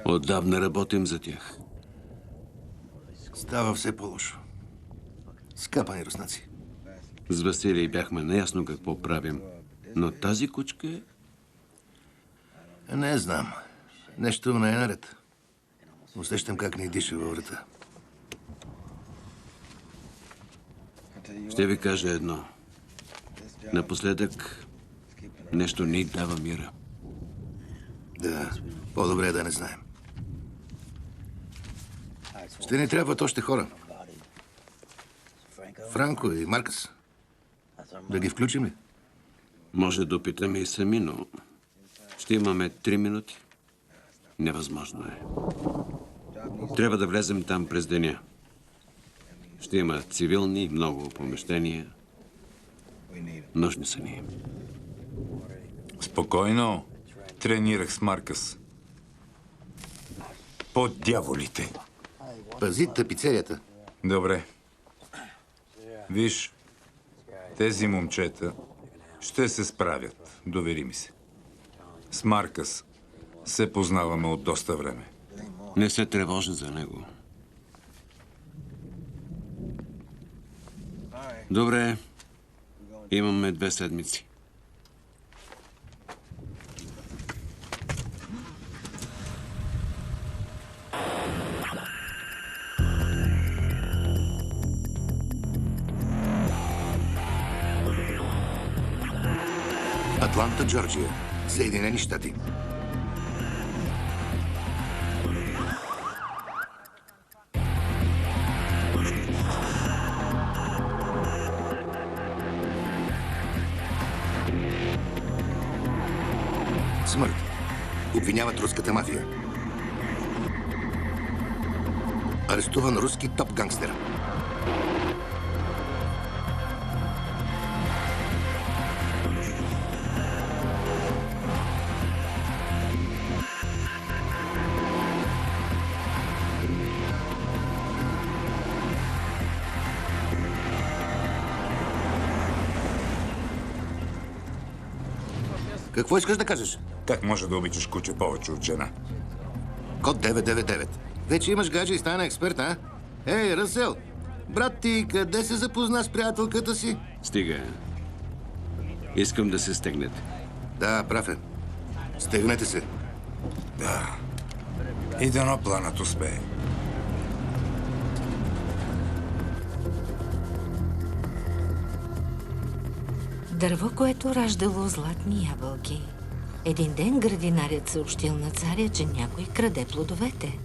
Отдавна работим за тях. Става все по-лошо. Скапани руснаци. С Василий бяхме наясно какво правим. Но тази кучка е... Не знам. Нещо не е наред. Усещам как ни диша във врата. Ще ви кажа едно. Напоследък нещо ни дава мира. Да, по-добре е да не знаем. Ще ни трябват още хора. Франко и Маркъс. Да ги включим ли? Може да опитаме и сами, но ще имаме 3 минути. Невъзможно е. Трябва да влезем там през деня. Ще има цивилни, много помещения. Нужни са ни. Спокойно. Тренирах с Маркъс. По дяволите. Пази тапицерията. Добре. Виж, тези момчета ще се справят. Довери ми се. С Маркъс се познаваме от доста време. Не се тревожи за него. Добре. Имаме 2 седмици. Атланта, Джорджия. Съединени щати. Смърт. Обвиняват руската мафия. Арестуван руски топ-гангстер. Какво искаш да кажеш? Как може да обичаш куче повече от жена? Код 999. Вече имаш гадже и стана експерт, а? Ей, Расел! Брат ти, къде се запозна с приятелката си? Стига. Искам да се стегнете. Да, прав е. Стегнете се. Да. И дано планът успее. Дърво, което раждало златни ябълки. Един ден градинарят съобщил на царя, че някой краде плодовете.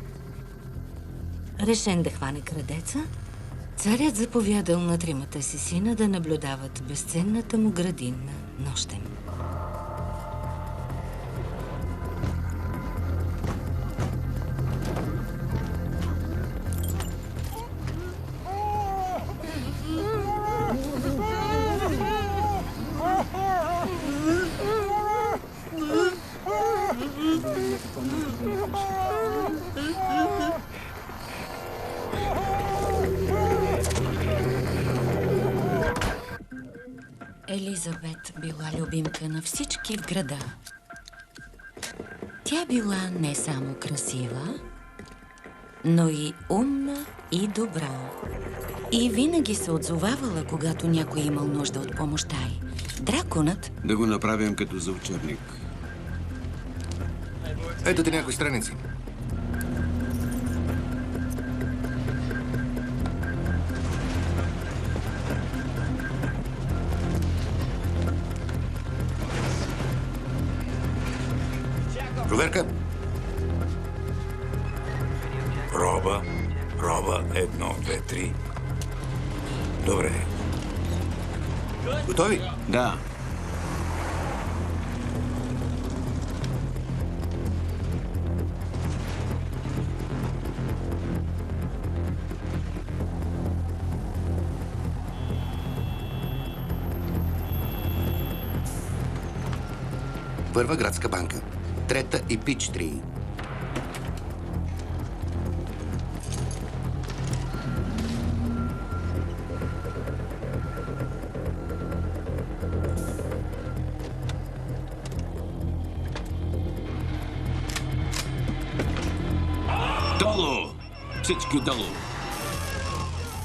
Решен да хване крадеца, царят заповядал на 3 си сина да наблюдават безценната му градина нощем. Елизабет била любимка на всички в града. Тя била не само красива, но и умна и добра. И винаги се отзовавала, когато някой имал нужда от помощта й. Драконът... Да го направим като за учебник. Ето ти някои страници. Проверка. Проба. 1, 2, 3. Добре. Готови? Да. Първа градска банка. 3-та и Пич-3. Долу! Всички долу!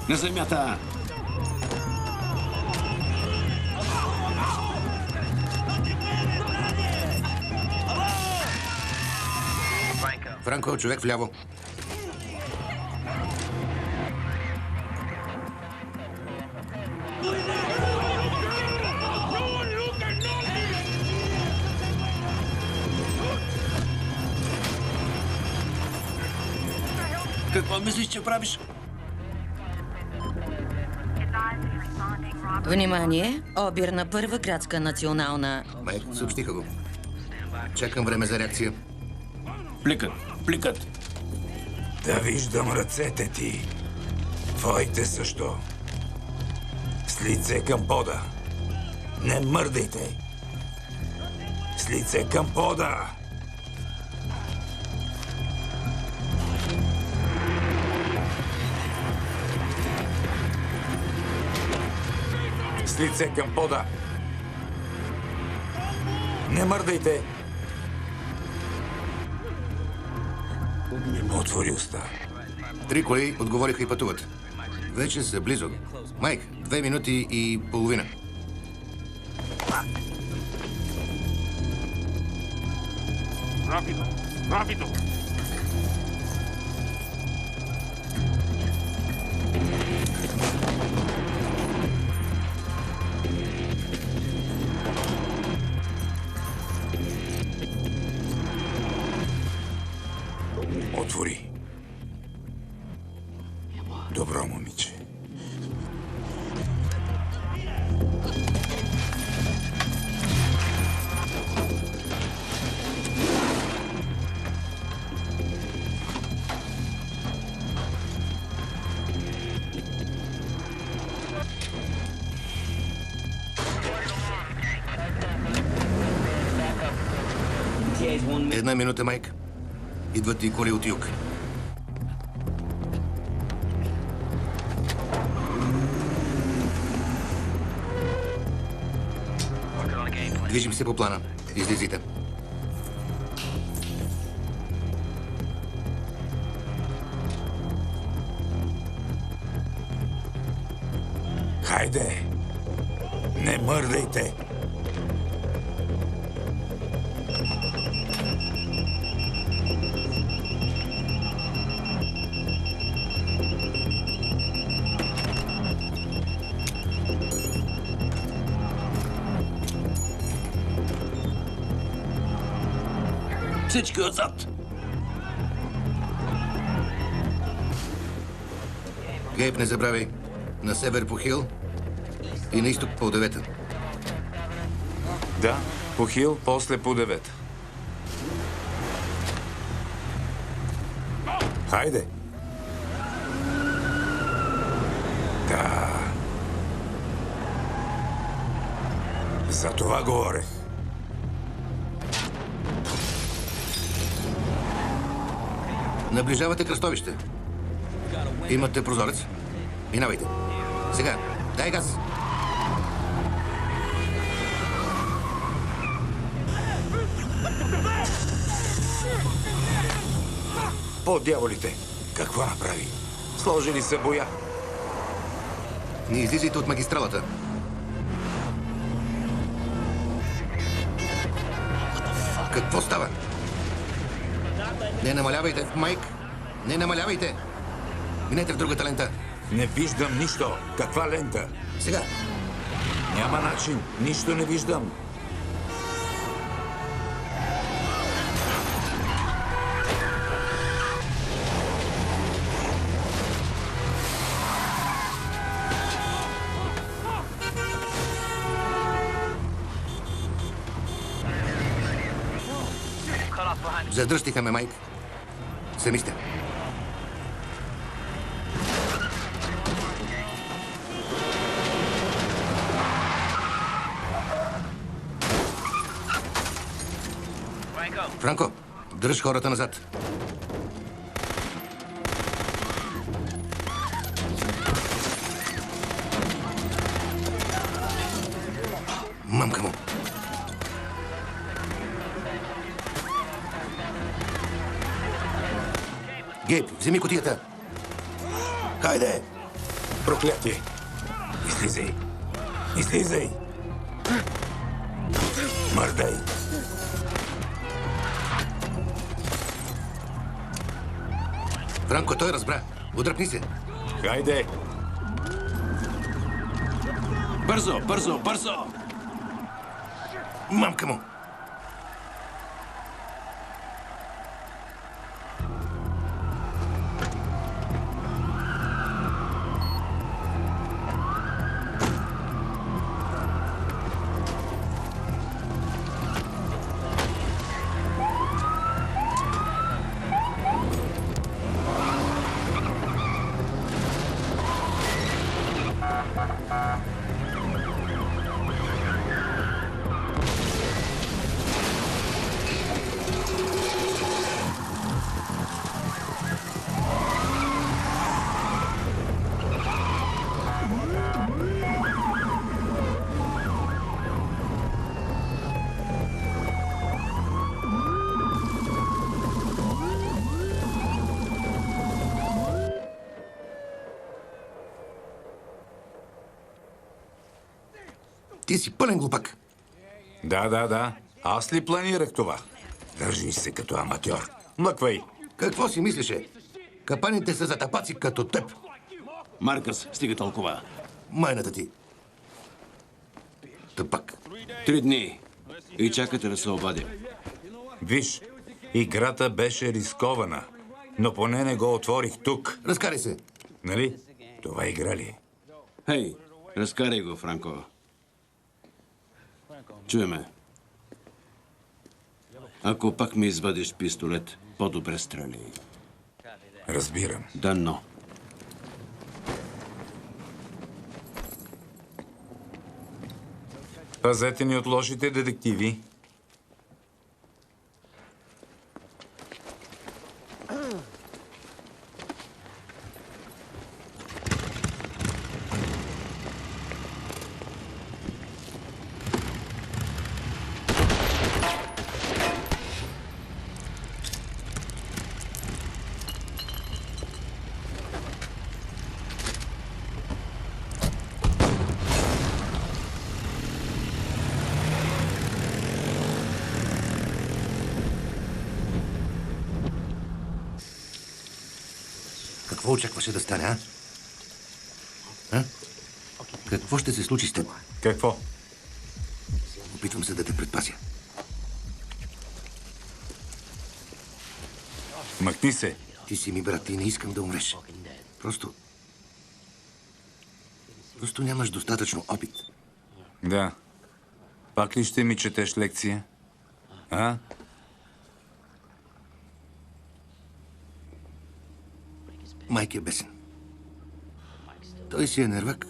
На земята! Франко, човек вляво. Какво мислиш, че правиш? Внимание! Обир на Първа градска национална... Майк, съобщиха го. Чакам време за реакция. Пликат, пликат. Да виждам ръцете ти. Твоите също. С лице към пода. Не мърдайте. С лице към пода. С лице към пода. Не мърдайте. Отвори уста. 3 коли отговориха и пътуват. Вече са близо. Майк, 2 минути и половина. Rápido, rápido. Отвори. Добро, момиче. Една минута, Майк. Идват и коли от юг. Движим се по плана. Излизайте. Хайде! Не мърдайте! Всички отзад! Гейб, не забравяй. На север по Хил и на изток по 9-та. Да, по Хил, после по 9. Хайде! Да. За това говорех. Наближавате кръстовище. Имате прозорец. Минавайте. Сега, дай газ. По дяволите! Какво направи? Сложили се боя. Не излизайте от магистралата. Какво става? Не намалявайте, Майк. Не намалявайте. Минете в другата лента. Не виждам нищо. Каква лента? Сега. Няма начин. Нищо не виждам. Задръжтиха ме, Майк. Сами сте. Франко, дръж хората назад. Мамка му. Гейб, вземи кутията. Хайде! Проклятие! Излизай! Излизай! Мърдай! Франко, той разбра. Удръпни се. Хайде! Бързо, бързо, бързо! Мамка му! Ти си пълен глупак. Да. Аз ли планирах това? Държи се като аматьор. Млъквай! Какво си мислеше? Капаните са за тапаци като теб. Маркъс, стига толкова. Майната ти. Тъпак. 3 дни. И чакате да се обадя. Виж, играта беше рискована, но поне не го отворих тук. Разкарай се. Нали? Това игра ли? Хей, разкарай го, Франко. Чуй ме. Ако пак ми извадиш пистолет, по-добре стреляй. Разбирам. Дано. Пазете ни от лошите детективи. Какво очакваше да стане, а? А? Какво ще се случи с теб? Какво? Опитвам се да те предпазя. Махни се. Ти си ми брат и не искам да умреш. Просто нямаш достатъчно опит. Да. Пак ли ще ми четеш лекция? А? Майк е бесен. Той си е нервък.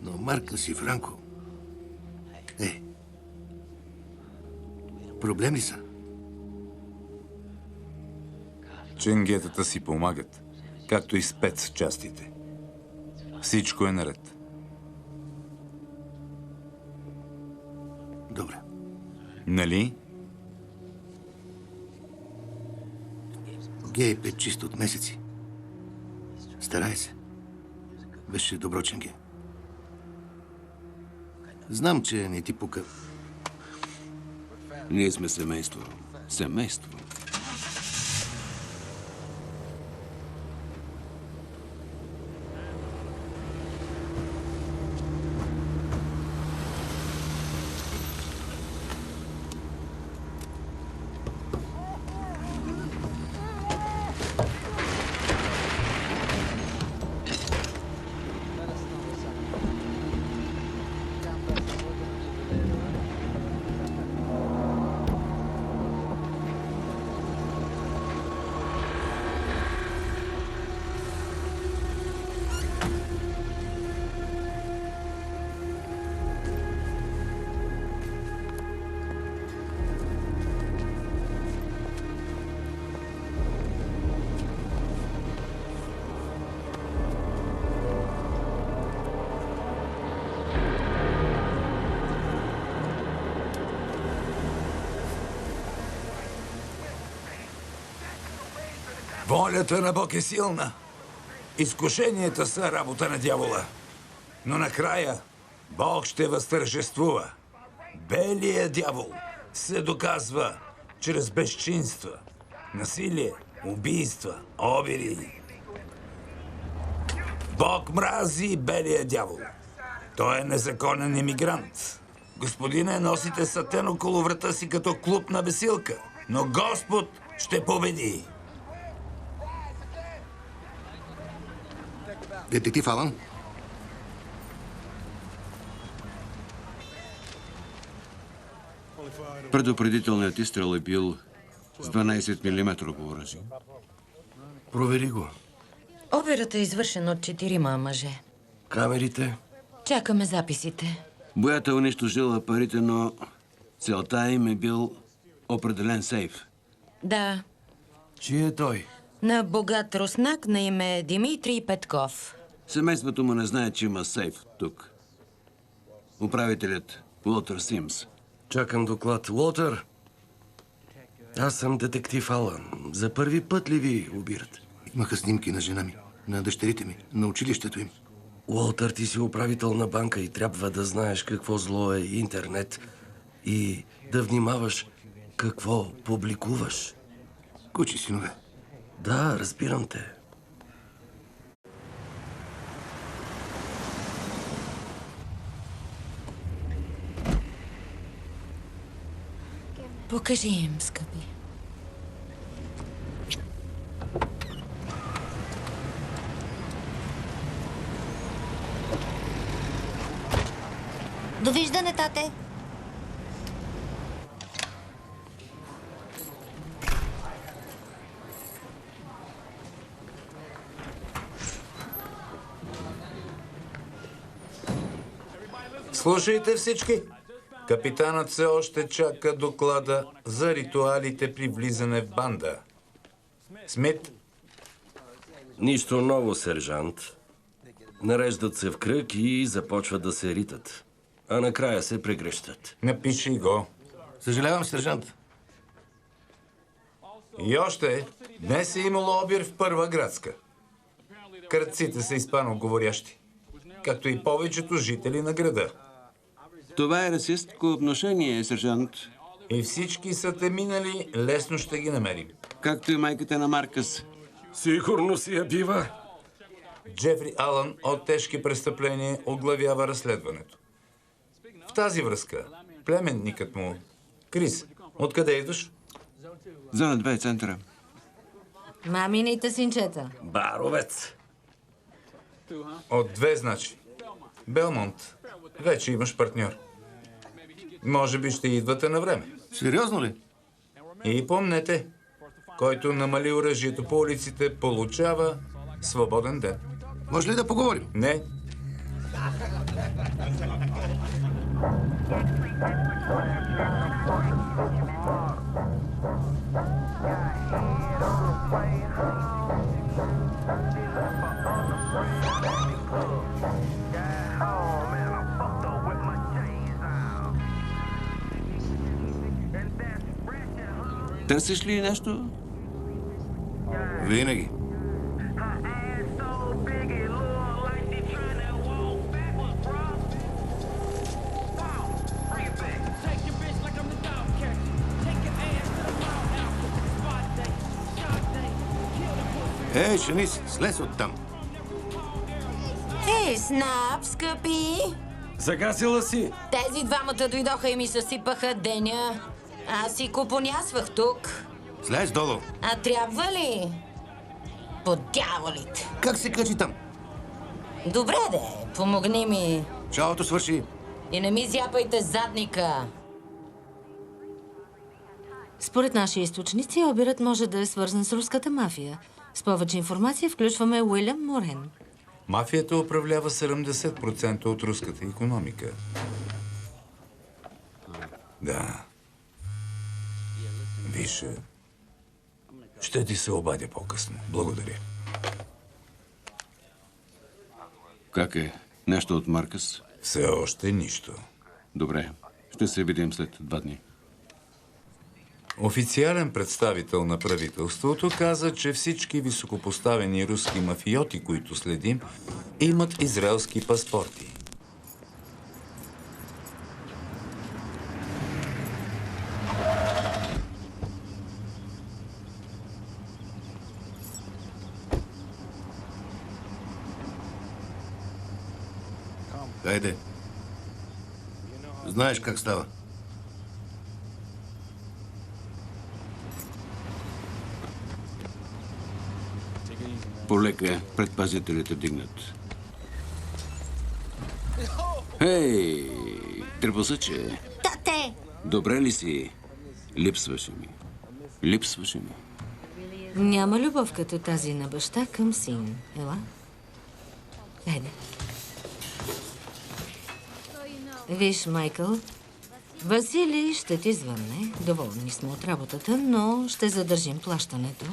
Но Марка си Франко. Проблем ли са? Ченгетата си помагат, както и спецчастите. Всичко е наред. Добре. Нали? Гейб е чист от месеци. Старай се. Беше добро, Ченге. Знам, че не ти пука. Ние сме семейство. Семейство. Волята на Бог е силна. Изкушенията са работа на дявола. Но накрая Бог ще възтържествува. Белият дявол се доказва чрез безчинства, насилие, убийства, обири. Бог мрази белия дявол. Той е незаконен емигрант. Господине, носите сатен около врата си като клуб на бесилка. Но Господ ще победи. Детектив Алън? Предупредителният изстрел е бил с 12 мм оръжие. Провери го. Обирът е извършен от 4 мъже. Камерите? Чакаме записите. Боята е унищожила парите, но целта им е бил определен сейф. Да, Чий е той? на богат руснак на име Димитрий Петков. Семейството му не знае, че има сейф тук. Управителят Уолтер Симс. Чакам доклад. Уолтер, аз съм детектив Алън. За първи път ли ви обират? Имаха снимки на жена ми, на дъщерите ми, на училището им. Уолтер, ти си управител на банка и трябва да знаеш какво зло е интернет и да внимаваш какво публикуваш. Кучи, синове. Да, разбирам те. Покажи им, скъпи. Довиждане, тате. Слушайте всички. Капитанът все още чака доклада за ритуалите при влизане в банда. Смит, Нищо ново, сержант. Нареждат се в кръг и започват да се ритат. А накрая се прегръщат. напиши го. Съжалявам, сержант. И още, днес е имало обир в Първа градска. Кръците са испаноговорящи, както и повечето жители на града. Това е расистко отношение, сержант. И всички са те минали, лесно ще ги намерим. Както и майката на Маркъс. Сигурно си я бива. Джефри Алън от тежки престъпления оглавява разследването. В тази връзка, племенникът му, Крис, откъде идваш? Зона 2 центъра. Мамините синчета. Баровец. От 2, значи. Белмонт. Вече имаш партньор. Може би ще идвате на време. Сериозно ли? И помнете, който намали оръжието по улиците, получава свободен ден. Може ли да поговорим? Не. Търсиш ли нещо? Винаги. Ей, Шанис, слез оттам. Ей, Снап, скъпи! Загасила си. Тези двамата дойдоха и ми съсипаха деня. Аз си купонясвах тук. Слез долу. А трябва ли? По дяволите! Как се качи там? Добре де, помогни ми. Шоуто свърши. И не ми зяпайте задника. Според наши източници, обирът може да е свързан с руската мафия. С повече информация включваме Уилям Морен. Мафията управлява 70% от руската икономика. Да. Виж, ще ти се обадя по-късно. Благодаря. Как е? Нещо от Маркъс? Все още нищо. Добре. Ще се видим след 2 дни. Официален представител на правителството каза, че всички високопоставени руски мафиоти, които следим, имат израелски паспорти. Хайде. Знаеш как става. Полека предпазителите дигнат. Хей, трепосъче. Тате! Добре ли си? Липсваше ми. Липсваше ми. Няма любов като тази на баща към син. Ела? Хайде. Виж, Майкъл, Василий ще ти звънне. Доволни сме от работата, но ще задържим плащането.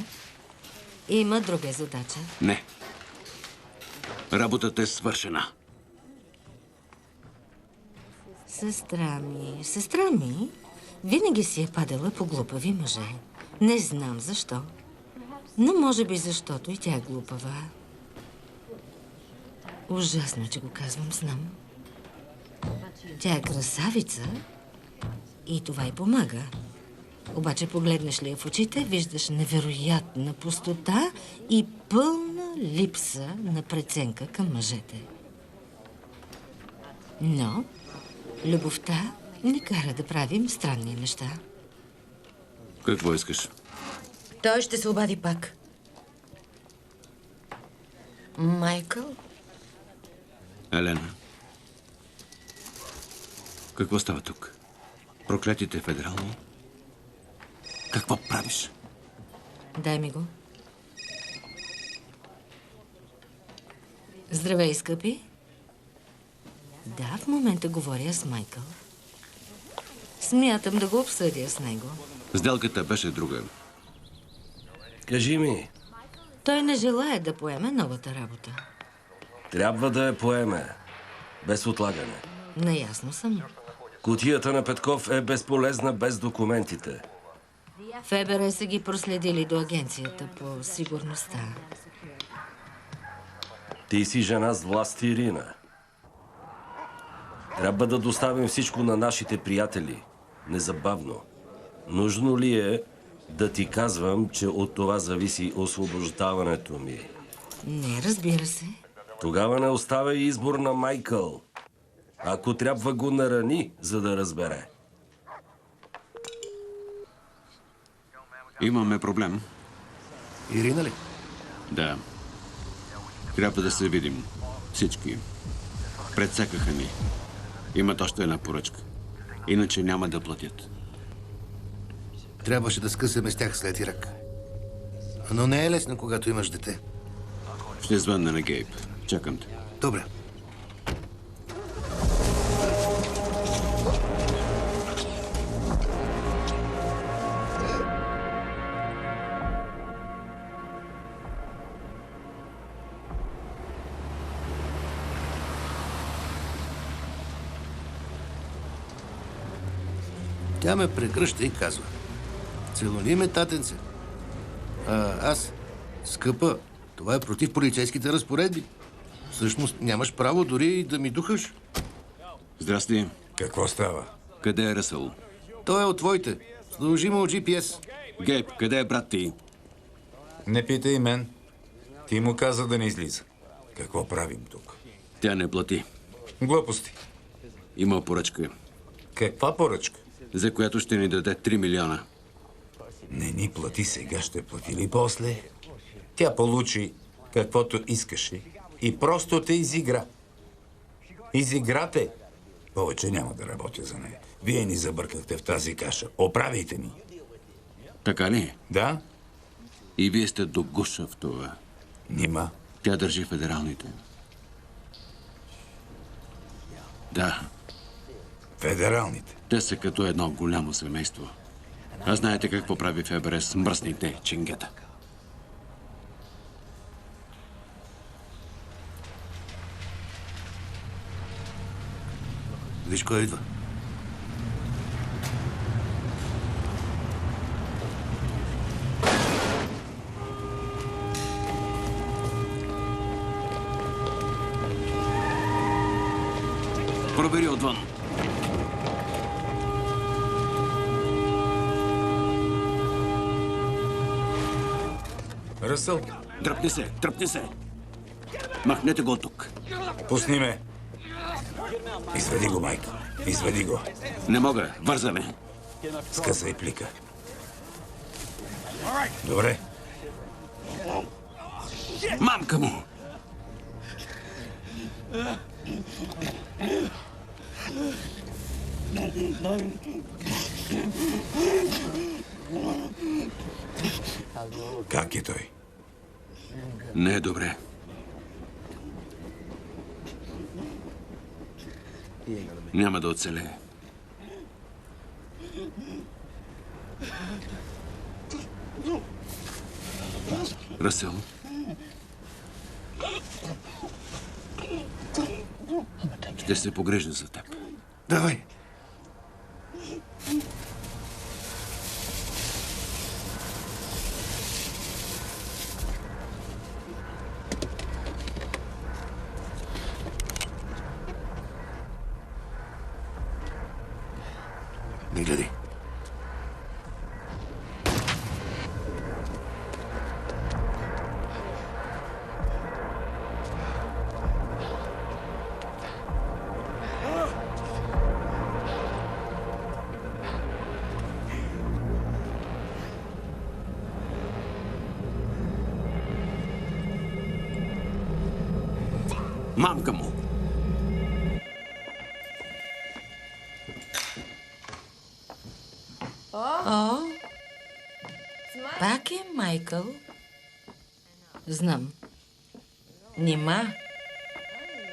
Има друга задача. Не. Работата е свършена. Сестра ми винаги си е падала по глупави мъже. Не знам защо. Но може би защото и тя е глупава. Ужасно, че го казвам, знам. Тя е красавица и това й помага. Обаче погледнеш ли я в очите, виждаш невероятна пустота и пълна липса на преценка към мъжете. Но любовта ни кара да правим странни неща. Какво искаш? Той ще се обади пак. Майкъл? Елена. Какво става тук? Проклетите федерални? Какво правиш? Дай ми го. Здравей, скъпи. Да, в момента говоря с Майкъл. Смятам да го обсъдя с него. Сделката беше друга. Кажи ми, Той не желае да поеме новата работа. трябва да я поеме. Без отлагане. Наясно съм. Кутията на Петков е безполезна без документите. ФБР са ги проследили до агенцията по сигурността. Ти си жена с власт, Ирина. Трябва да доставим всичко на нашите приятели. Незабавно. Нужно ли е да ти казвам, че от това зависи освобождаването ми? Не, разбира се. Тогава не оставя избор на Майкъл. Ако трябва, го нарани, за да разбере. Имаме проблем. Ирина ли? Да. Трябва да се видим. Всички. Предсекаха ни. Имат още една поръчка. Иначе няма да платят. Трябваше да скъсаме с тях след Ирак. Но не е лесно, когато имаш дете. Ще звънна на Гейб. Чакам те. Добре. Тя ме прегръща и казва: целуни ме, татенце. Аз, скъпа, това е против полицейските разпоредби. Всъщност нямаш право дори и да ми духаш. Здрасти. Какво става? Къде е Ръсъл? Той е от твоите. Служи му от GPS. Гейб, къде е брат ти? Не питай мен. Ти му каза да не излиза. Какво правим тук? Тя не плати. Глупости. Има поръчка, Каква поръчка? за която ще ни даде 3 милиона. Не ни плати сега, ще плати ли после? Тя получи каквото искаше и просто те изигра. Изиграте. Повече няма да работя за нея. Вие ни забъркахте в тази каша. Оправите ни. Така ли? Да? И вие сте до гуша в това. Нима. Тя държи федералните. Да, Федералните. те са като едно голямо семейство. А знаете какво прави ФБР с мръсните ченгета? Виж кой идва. Провери отвън. Ръсъл, Тръпни се. Махнете го от тук. пусни ме. Изведи го, Майк. Изведи го. Не мога, вързаме. Скъсай плика. Добре. Мамка му! Как е той? Не е добре. Няма да оцелее. Расел. Ще се погрежа за теб. Давай. Не гледай. Мамка му! О, пак е Майкъл. Знам. Нима.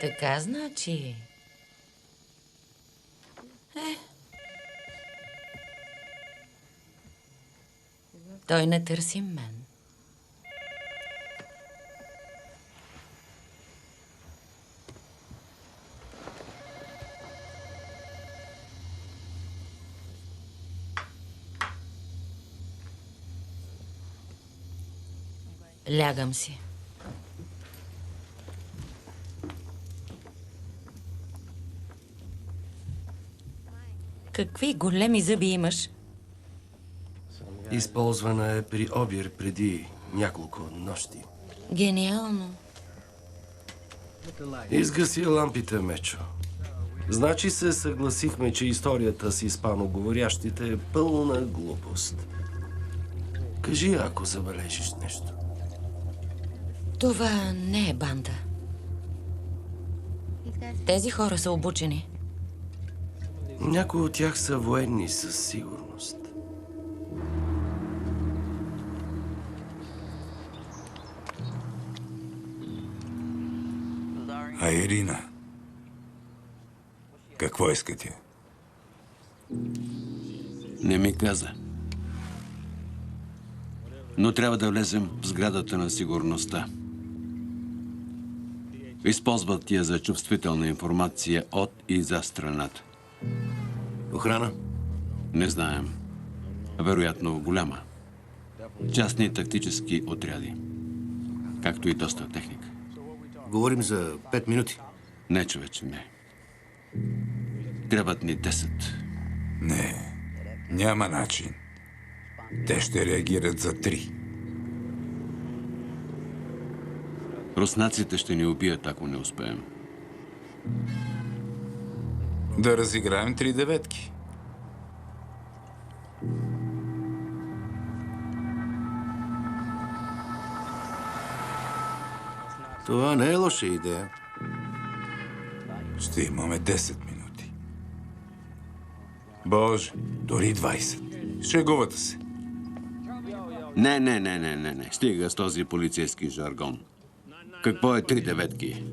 Така значи. Той не търси мен. Лягам си. Какви големи зъби имаш? Използвана е при обир преди няколко нощи. Гениално. Изгаси лампите, Мечо. Значи се съгласихме, че историята с испаноговорящите е пълна глупост. Кажи, ако забележиш нещо. Това не е банда. Тези хора са обучени. Някои от тях са военни със сигурност. А Ирина? Какво искате? Не ми каза. Но трябва да влезем в сградата на сигурността. Използват я за чувствителна информация от и за страната. Охрана? Не знаем. Вероятно голяма. Частни тактически отряди. Както и доста техника. Говорим за 5 минути. Не, човече, не. Трябват ни 10. Не, няма начин. Те ще реагират за 3. Руснаците ще ни убият, ако не успеем. Да разиграем 3 деветки. Това не е лоша идея. Ще имаме 10 минути. Боже, дори 20. Шегувате се. Не. Стига с този полицейски жаргон. Какво е 3 деветки?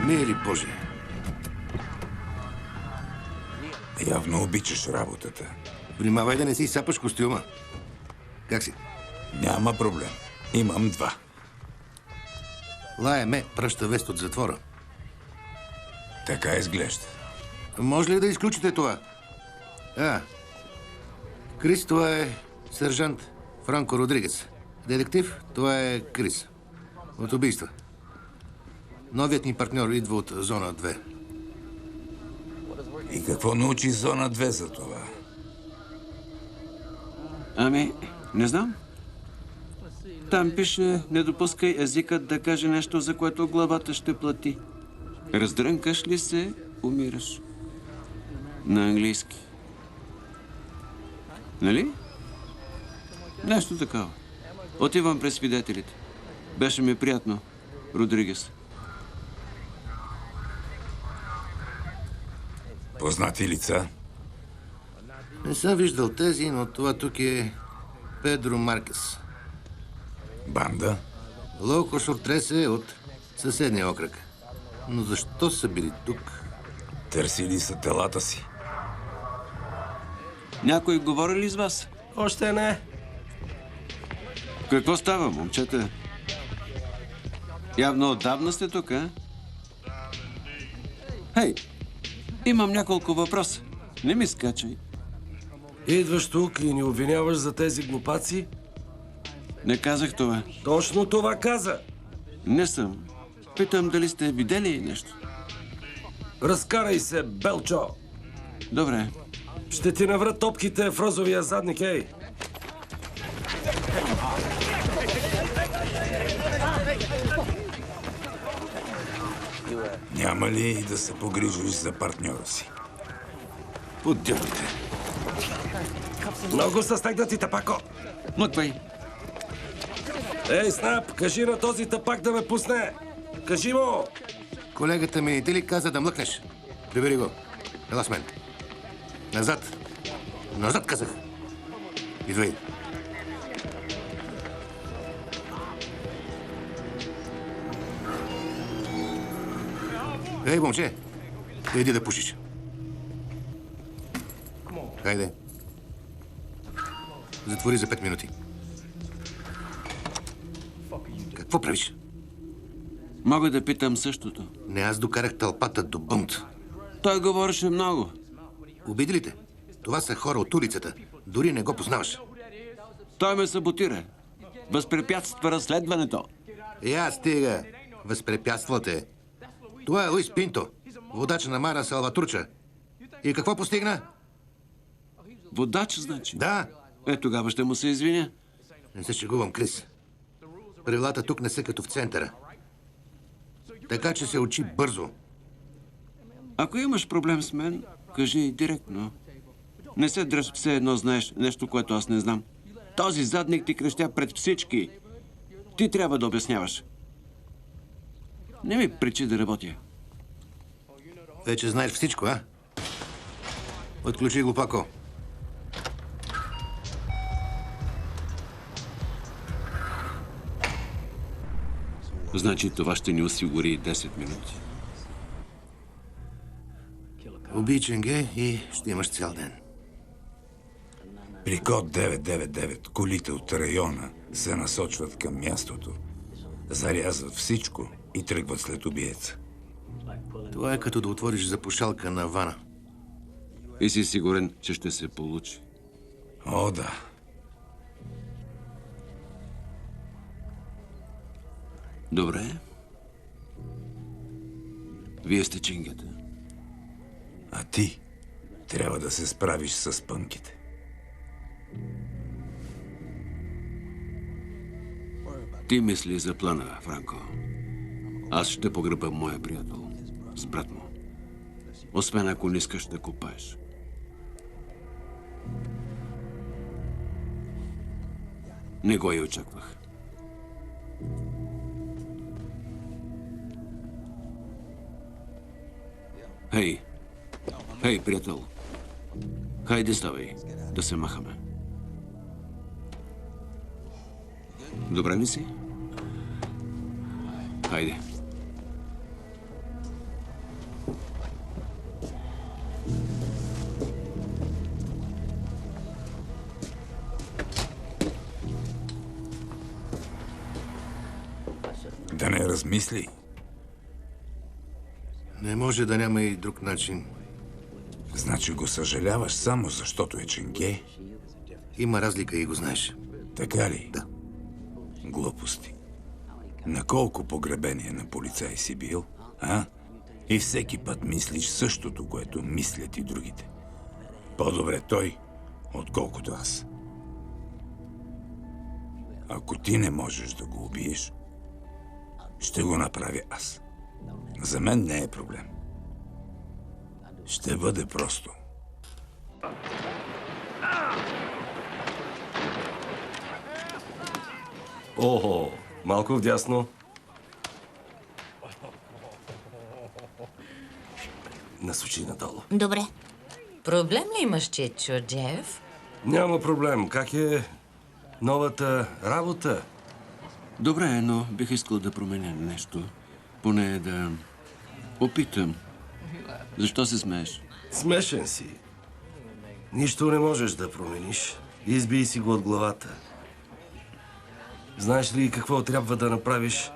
Мили Боже. Явно обичаш работата. Внимавай да не си сапаш костюма. Как си? Няма проблем. Имам 2. Лая ме праща вест от затвора. Така изглежда. Може ли да изключите това? Крис, това е сержант Франко Родригес. Детектив, това е Крис. От убийства. Новият ни партньор идва от зона 2. И какво научи зона 2 за това? Ами, не знам. Там пише, не допускай езикът да каже нещо, за което главата ще плати. Раздрънкаш ли се, умираш. На английски. Нали? Нещо такова. Отивам през свидетелите. Беше ми приятно, Родригес. Познати лица? Не съм виждал тези, но това тук е Педро Маркес. Банда? Локо Шортресе от съседния окръг. Но защо са били тук? Търсили са телата си. Някой говори ли с вас? Още не. Какво става, момчета? Явно отдавна сте тук, а? Хей, имам няколко въпроса. Не ми скачай. Идваш тук и ни обвиняваш за тези глупаци? Не казах това. Точно това каза. Не съм. Питам дали сте видели нещо. Разкарай се, Белчо. Добре. Ще ти наврат топките в розовия задник, ей. Няма ли да се погрижиш за партньора си? Поддявайте. Много са стегнати, тапако. Мъквай. Ей, Снап, кажи на този тапак да ме пусне. Кажи му. Колегата ми не ти ли каза да млъкнеш? Прибери го. Ела с мен. Назад. Назад, казах. Идвай. Ей, момче. Иди да пушиш. Хайде. Затвори за 5 минути. Какво правиш? Мога да питам същото. Не, аз докарах тълпата до бунт. Той говореше много. Обиди ли те? Това са хора от улицата. Дори не го познаваш. Той ме саботира. Възпрепятства разследването. Стига. Възпрепятствате. Това е Луис Пинто, водач на Мара Салватурча. И какво постигна? Водач, значи? Да. Тогава ще му се извиня. Не се шегувам, Крис. Правилата тук не са като в центъра. Така че се учи бързо. Ако имаш проблем с мен, кажи директно. Не се дръж все едно знаеш нещо, което аз не знам. Този задник ти крещя пред всички. Ти трябва да обясняваш. Не ми пречи да работя. Вече знаеш всичко, а? Отключи глупако. Значи това ще ни осигури 10 минути. Убий Ченге и ще имаш цял ден. При код 999 колите от района се насочват към мястото, зарязват всичко и тръгват след убиеца. Това е като да отвориш запушалка на вана. И си сигурен, че ще се получи. О, да. Добре. Вие сте чингата. А ти трябва да се справиш с пънките. Ти мисли за плана, Франко. Аз ще погреба моя приятел с брат му. Освен ако не искаш да копаеш. Не го и очаквах. Хей! Хей, приятел! Хайде, ставай, да се махаме. Добре ли си? Хайде. Да не размисли. Не може да няма и друг начин Значи го съжаляваш само защото е ченге? Има разлика и го знаеш. Така ли? Да. Глупости. На колко погребения на полицай си бил, а? И всеки път мислиш същото, което мислят и другите. По-добре той, отколкото аз. Ако ти не можеш да го убиеш, ще го направя аз. За мен не е проблем. Ще бъде просто. Охо, малко вдясно. Насочи надолу. Добре. Проблем ли имаш, Чичо, Джеф? Няма проблем. Как е новата работа? Добре, но бих искал да променя нещо. Поне да опитам. Защо се смееш? Смешен си. Нищо не можеш да промениш. Избий си го от главата. Знаеш ли какво трябва да направиш?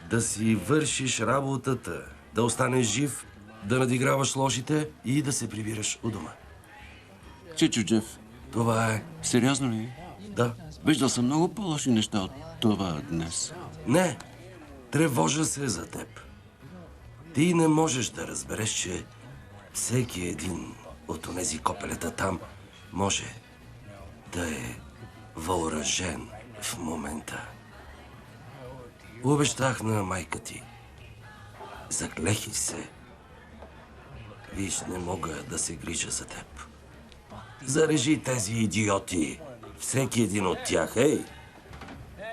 Да си вършиш работата, да останеш жив, да надиграваш лошите и да се прибираш у дома. Чичо, Джеф, Това е. сериозно ли? Да. Виждал съм много по-лоши неща от това днес. Не. Тревожа се за теб. Ти не можеш да разбереш, че всеки един от онези копелета там може да е въоръжен в момента. Обещах на майка ти. Заклех се. Виж, не мога да се грижа за теб. Зарежи тези идиоти. Всеки един от тях, ей!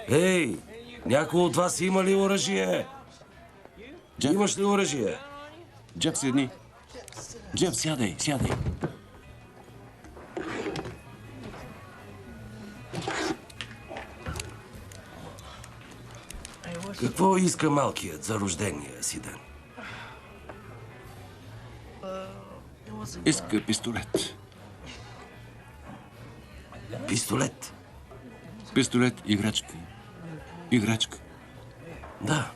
Ей! Някой от вас има ли оръжие? Джеф? Имаш ли оръжие? Джеф, седни. Джеф, сядай, сядай. Какво иска малкият за рождения си ден? Иска пистолет. Пистолет? Пистолет, играчка. Играчка. Да.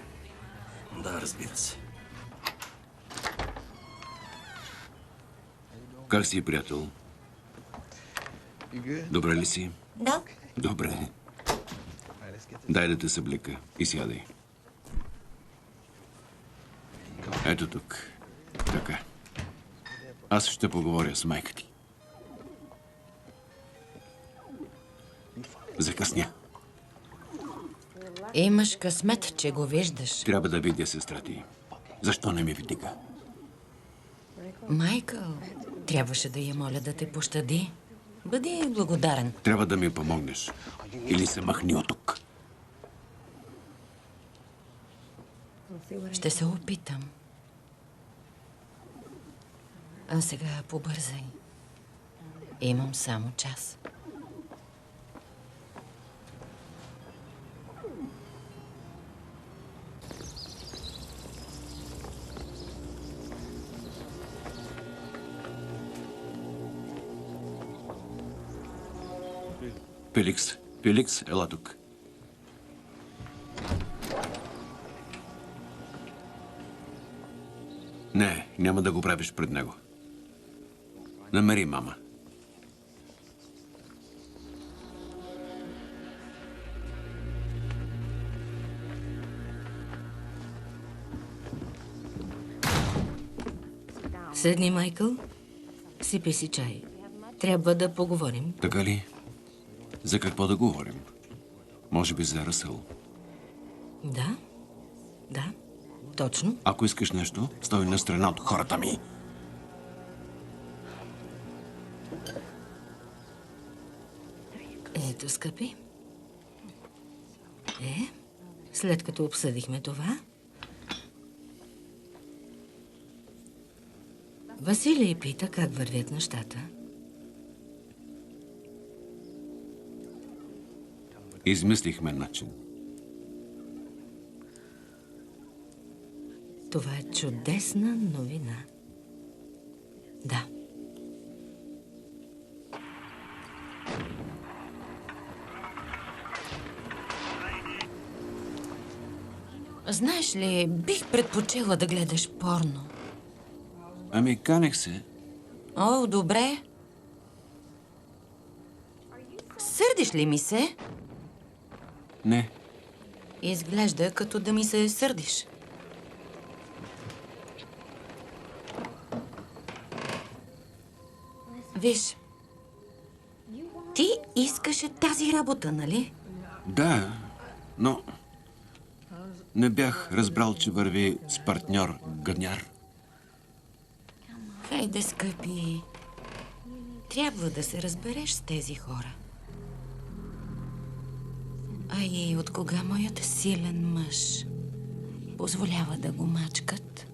Да, разбира се. Как си, приятел? Добре ли си? Да. Добре. Дай да те съблека и сядай. Ето тук. Така. Аз ще поговоря с майка ти. Закъсня. Имаш късмет, че го виждаш. Трябва да видя сестра ти. Защо не ми вдига? Майкъл, трябваше да я моля да те пощади. Бъди благодарен. Трябва да ми помогнеш. Или се махни от тук. Ще се опитам. А сега побързай. Имам само час. Феликс, Феликс, ела тук. Не, няма да го правиш пред него. Намери мама. Седни, Майкъл. Сипи си чай. Трябва да поговорим. Така ли? За какво да говорим? Може би за Ръсъл. Да. Да. Точно. Ако искаш нещо, стой на страна от хората ми. Ето, скъпи. След като обсъдихме това, Василий пита как вървят нещата. Измислихме начин. Това е чудесна новина. Да. Знаеш ли, бих предпочела да гледаш порно. Ами, канех се. О, добре. Сърдиш ли ми се? Не. Изглежда като да ми се сърдиш. Виж, ти искаше тази работа, нали? Да, но не бях разбрал, че върви с партньор Гъняр. Хайде, скъпи. Трябва да се разбереш с тези хора. А и от кога моят силен мъж позволява да го мачкат?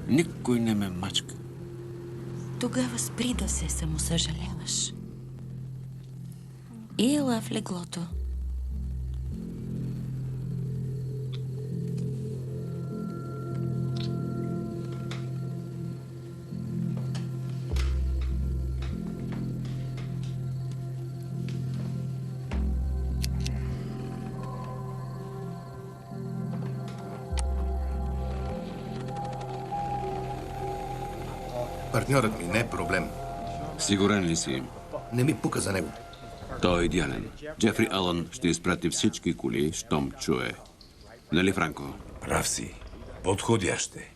Никой не ме мачка. Тогава спри да се самосъжаляваш. И ела в леглото. Партньорът ми не е проблем. Сигурен ли си? Не ми пука за него. Той е идеален. Джефри Алън ще изпрати всички коли, щом чуе. Нали, Франко? Прав си. Подходящ е.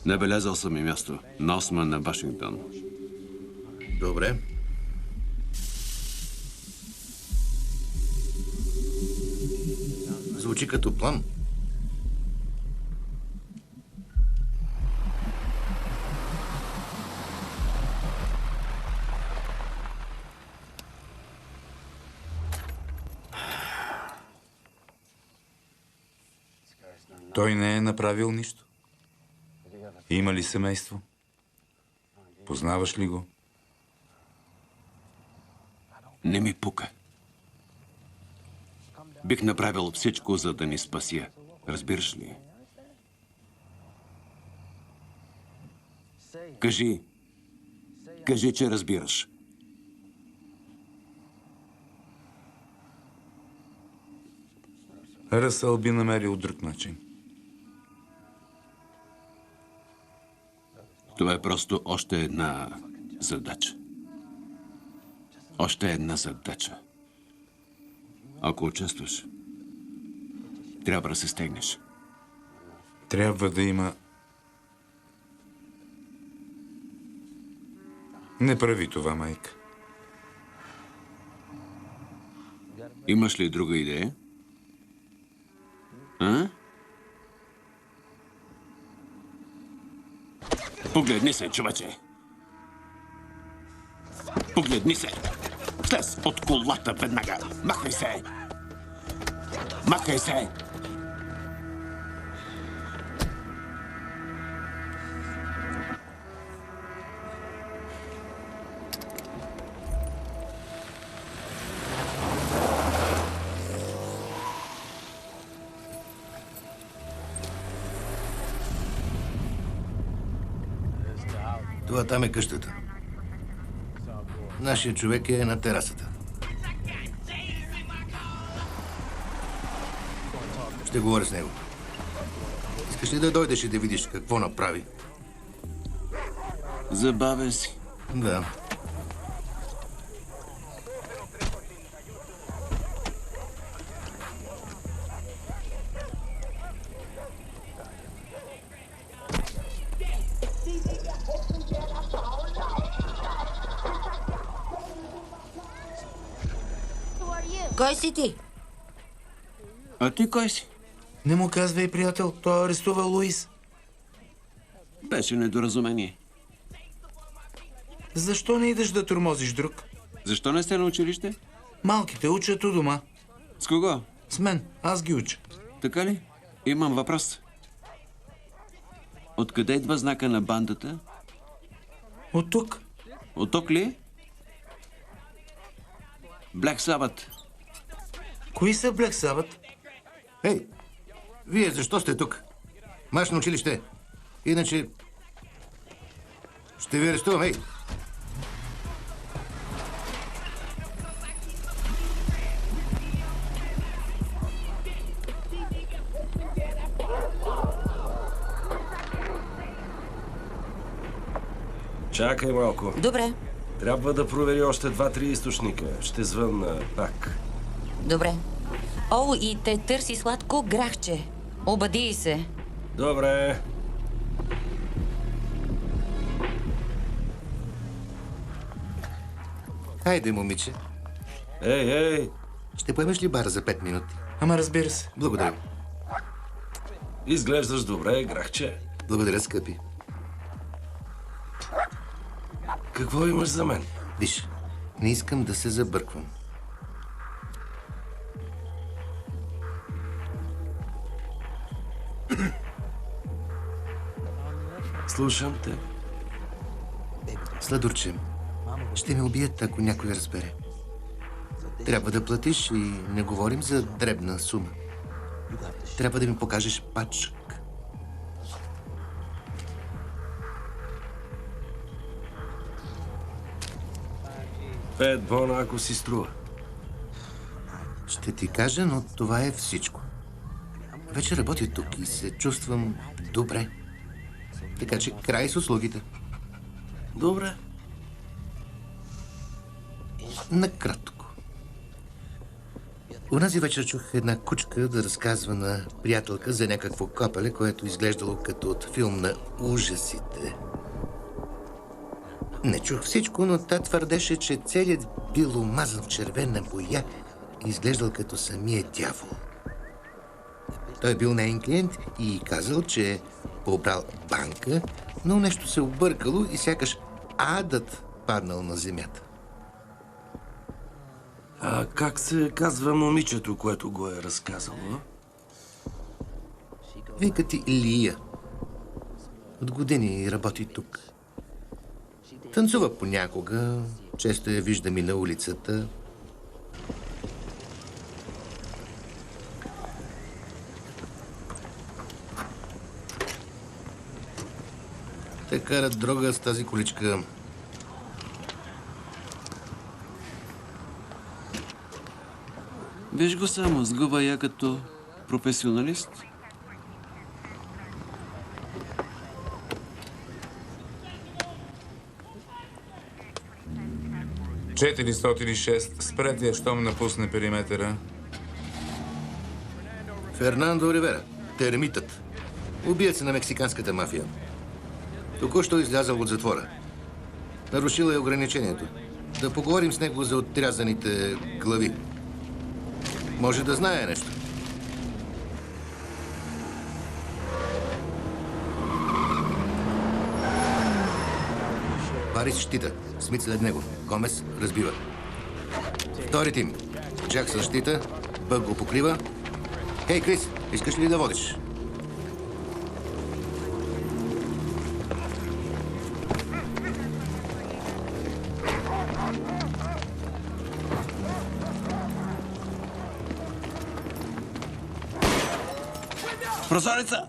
Набелязал съм и място. На Осма на Вашингтон. Добре. Звучи като план. Той не е направил нищо. Има ли семейство? Познаваш ли го? Не ми пука. Бих направил всичко, за да ни спася. Разбираш ли? Кажи, че разбираш. Ръсъл би намерил друг начин. Това е просто още една задача. Още една задача. Ако участваш, трябва да се стегнеш. Трябва да има... Не прави това, майка. Имаш ли друга идея? А? Погледни се, човече! Погледни се! Слез от колата веднага! Махай се! Махай се! Това там е къщата. Нашият човек е на терасата. Ще говоря с него. Искаш ли да дойдеш и да видиш какво направи? Забавен си. Да. Кой си ти? А ти кой си? Не му казвай, приятел. Той арестува Луис. Беше недоразумение. Защо не идеш да тормозиш друг? Защо не сте на училище? Малките учат у дома. С кого? С мен. Аз ги уча. Така ли? Имам въпрос. Откъде идва знака на бандата? От тук. От тук ли? Black Sabbath. Кои са Black Sabbath? Ей, вие защо сте тук? Марш на училище. Иначе ще ви арестувам, ей. Чакай малко. Добре, Трябва да провери още 2-3 източника. Ще звънна пак. добре. О, и те търси сладко грахче. Обади се. Добре. Хайде, момиче. Ей! Ще поемеш ли бара за 5 минути? Ама разбира се. Благодаря. Изглеждаш добре, грахче. Благодаря, скъпи. Какво имаш за мен? Виж, не искам да се забърквам. Слушам те. Сладурче, ще ме убият, ако някой разбере. Трябва да платиш и не говорим за дребна сума. Трябва да ми покажеш пачък. Пет бона, ако си струва. Ще ти кажа, но това е всичко. Вече работя тук и се чувствам добре. Така че край с услугите. Добре. Накратко. Унази вечер чух една кучка да разказва на приятелка за някакво копеле, което изглеждало като от филм на ужасите. Не чух всичко, но та твърдеше, че целият бил омазан в червена боя и изглеждал като самия дявол. Той бил неин клиент и казал, че побрал банка, но нещо се объркало и сякаш адът паднал на земята. А как се казва момичето, което го е разказало? Викат и Лия. От години работи тук. Танцува понякога, често я виждам и на улицата. Те карат дрога с тази количка. Виж го само, сгъва я като професионалист. ...406. Спрете я, щом напусне периметъра. Фернандо Ривера, термитът. Убиец на мексиканската мафия. Току-що излязъл от затвора. Нарушил е ограничението. Да поговорим с него за отрязаните глави. Може да знае нещо. Парис щита. Смит след него. Гомес разбива. Втори тим. Джаксън щита. Бъг го покрива. Хей, Крис, искаш ли да водиш? Прозореца!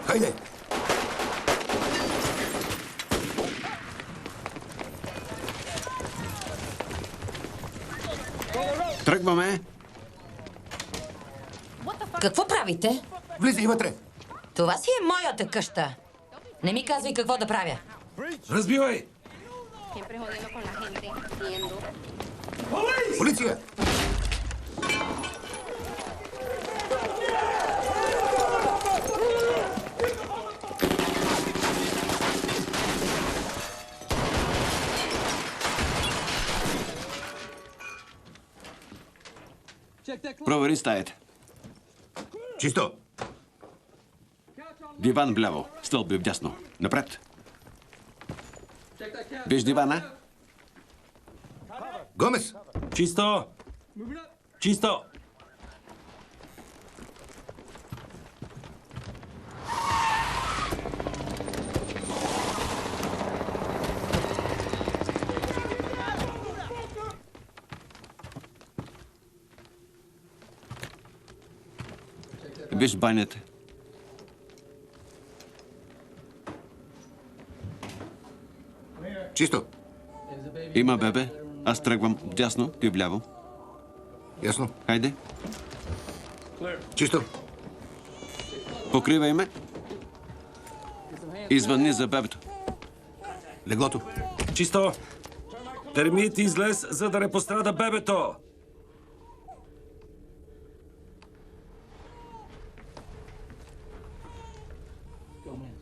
Хайде! Тръгваме. Какво правите? Влизай вътре! Това си е моята къща. Не ми казвай какво да правя. Разбивай! Siempre jodiendo con la gente, viendo. Полиция! Провери стаята. Чисто! Диван вляво, стълби вдясно. Напред. Виж дивана? Гомес! Чисто! Чисто! Виж банята. Чисто. Има бебе. Аз тръгвам вдясно, ти вляво. Ясно. Хайде. Чисто. Покривай ме. Извънни за бебето. Леглото. Чисто! Термит излез, за да не пострада бебето!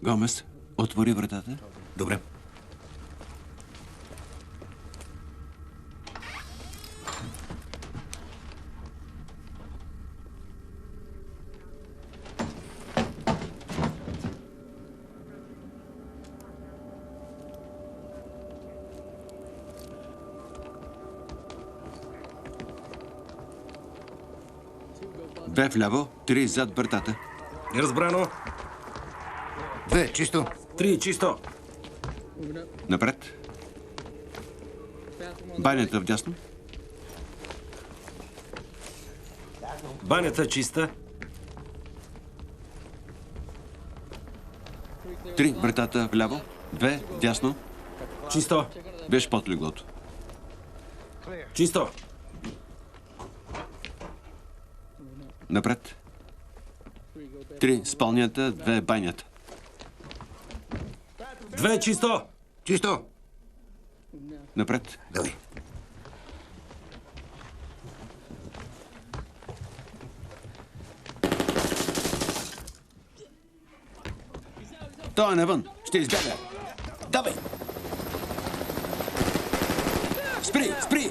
Гомес, отвори вратата. Добре. Две вляво, 3 зад вратата. Неразбрано. 2. Чисто. 3, чисто. Напред. Банята вдясно. Банята чиста. 3 вратата вляво, 2 вдясно. Чисто. Беше под леглото. Чисто. Напред. 3 спалнята, 2 банята. 2, чисто. Чисто. Напред. Давай. Той е навън. Ще избяга. Давай! Спри! Спри!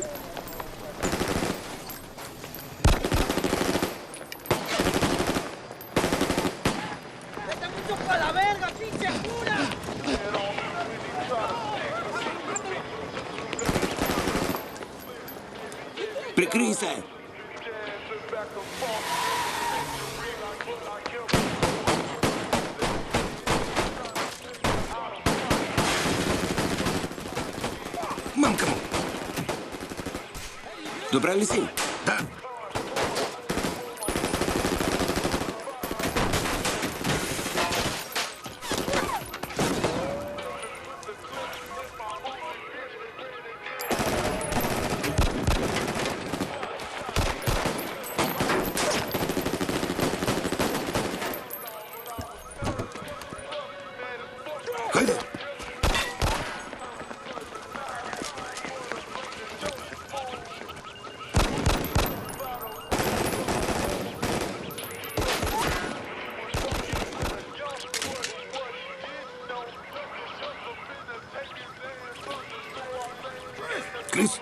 Прикрий се! Мамка му. Добре ли си? Да. Хайде. Крис.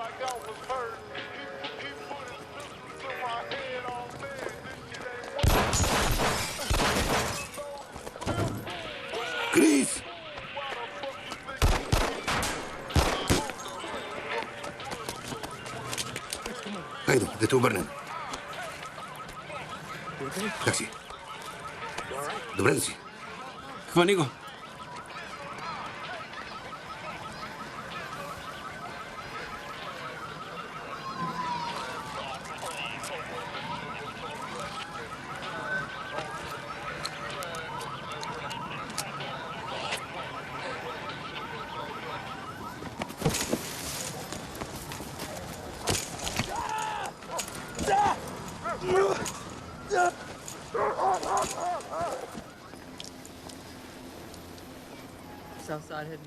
Крис. Хайде, да те обърнем. Как си? Добре ли си? Хвани го.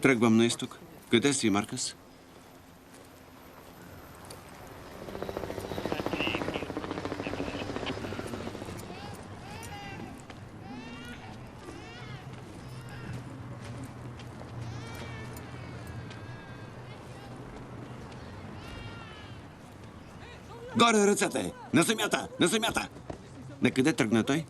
Тръгвам на изток. Къде си, Маркъс? Горе ръцете! На земята! На земята! На къде тръгна той?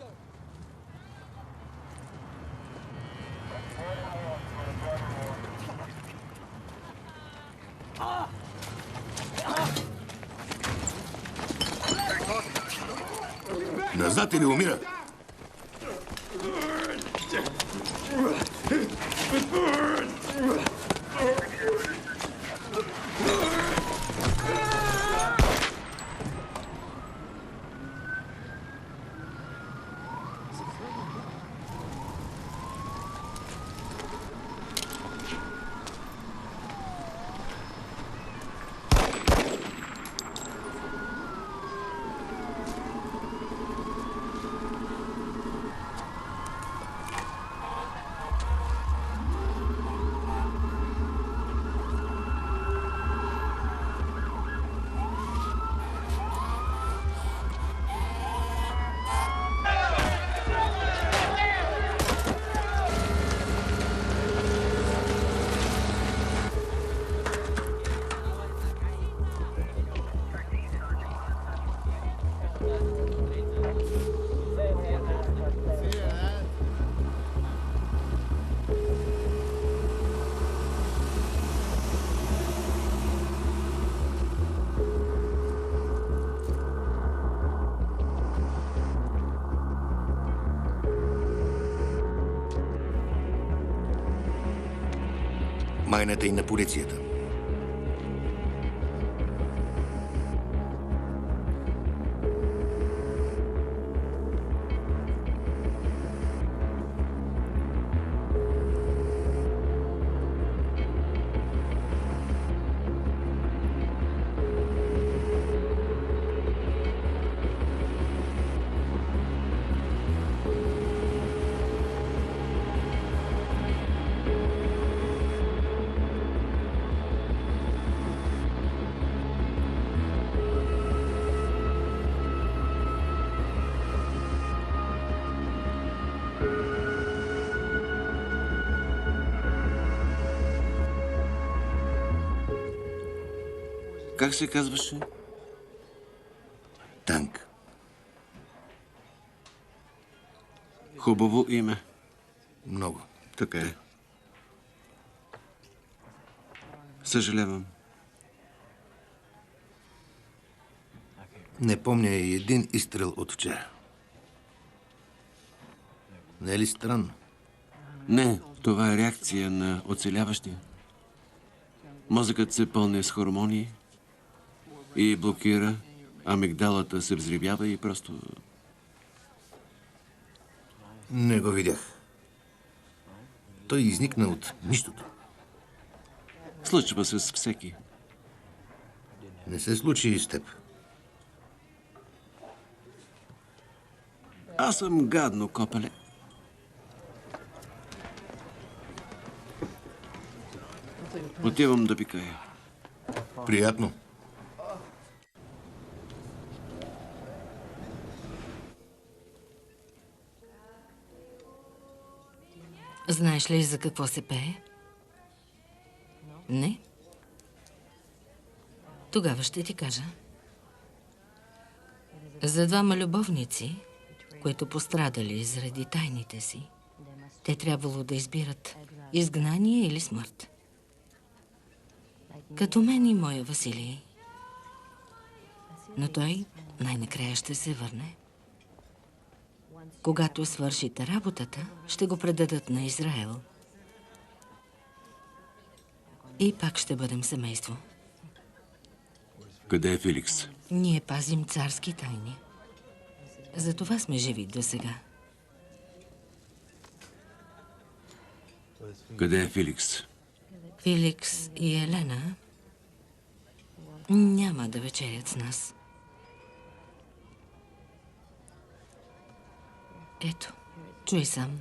Назад или умира? майната и на полицията. Как се казваше? Танк. Хубаво име. Много. Така е. Съжалявам. Не помня и един изстрел от вчера. Не е ли странно? Не, това е реакция на оцеляващия. Мозъкът се пълни с хормони и блокира, амигдалата се взривява и просто... Не го видях. Той изникна от нищото. Случва се с всеки. Не се случи и с теб. Аз съм гадно копеле. Отивам да пикая. Приятно. Знаеш ли за какво се пее? Не? Тогава ще ти кажа. За двама любовници, които пострадали заради тайните си, те трябвало да избират изгнание или смърт. Като мен и моя Василий. Но той най-накрая ще се върне. Когато свършите работата, ще го предадат на Израел. И пак ще бъдем семейство. Къде е Феликс? Ние пазим царски тайни. Затова сме живи до сега. Къде е Феликс? Феликс и Елена няма да вечерят с нас. Ето, чуй сам.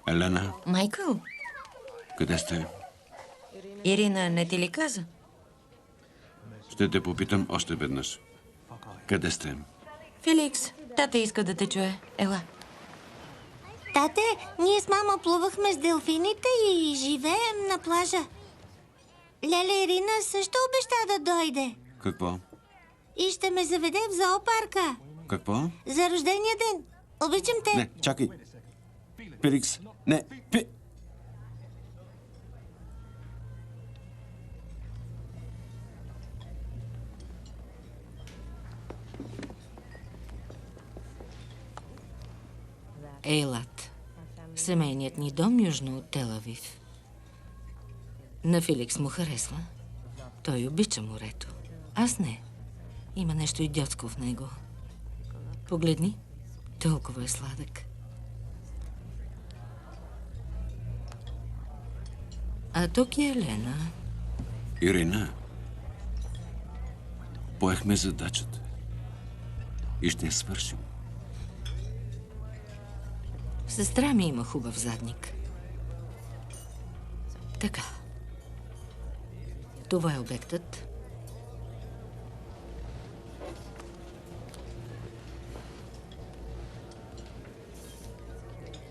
Елена, Майкъл, къде сте? Ирина не ти ли каза? Ще те попитам още веднъж. Къде сте? Феликс, тата иска да те чуе. Ела. Тате, ние с мама плувахме с делфините и живеем на плажа. Леля Ирина също обеща да дойде. Какво? И ще ме заведе в зоопарка. Какво? За рождения ден. Обичам те. Не, чакай. Феликс, не, Ейлат. Семейният ни дом южно от Тел Авив. На Феликс му харесва. Той обича морето. Аз не. Има нещо идиотско в него. Погледни. Толкова е сладък. А тук е Елена. Ирина, поехме задачата и ще я свършим. Сестра ми има хубав задник. Така. Това е обектът.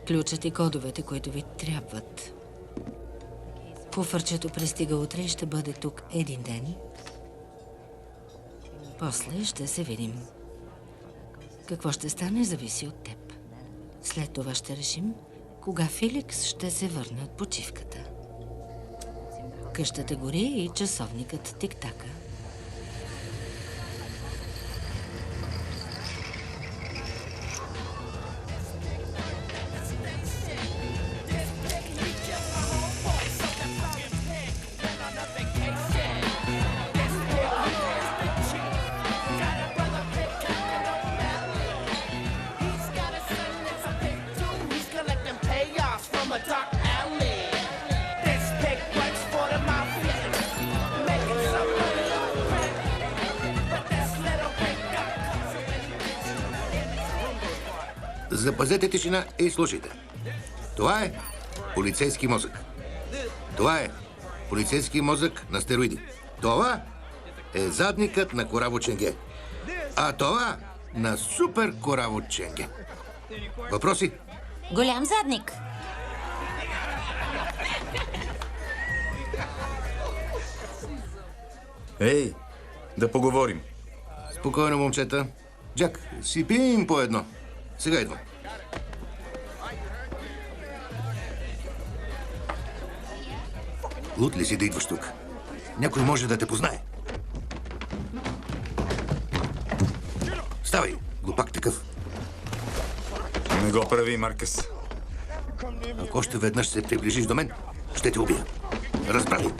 Ключът и кодовете, които ви трябват. Куфърчето пристига утре и ще бъде тук един ден. После ще се видим. Какво ще стане, зависи от теб. След това ще решим кога Феликс ще се върне от почивката. Къщата гори и часовникът тик-така. Запазете тишина и слушайте. Това е полицейски мозък. Това е полицейски мозък на стероиди. Това е задникът на Кораво Ченге. А това на супер Кораво Ченге. Въпроси? Голям задник. Ей, да поговорим. Спокойно, момчета. Джак, си пием по едно. Сега идва. Луд ли си да идваш тук? Някой може да те познае. Ставай, глупак такъв. Не го прави, Маркъс. Ако още веднъж се приближиш до мен, ще те убия. Разбрали?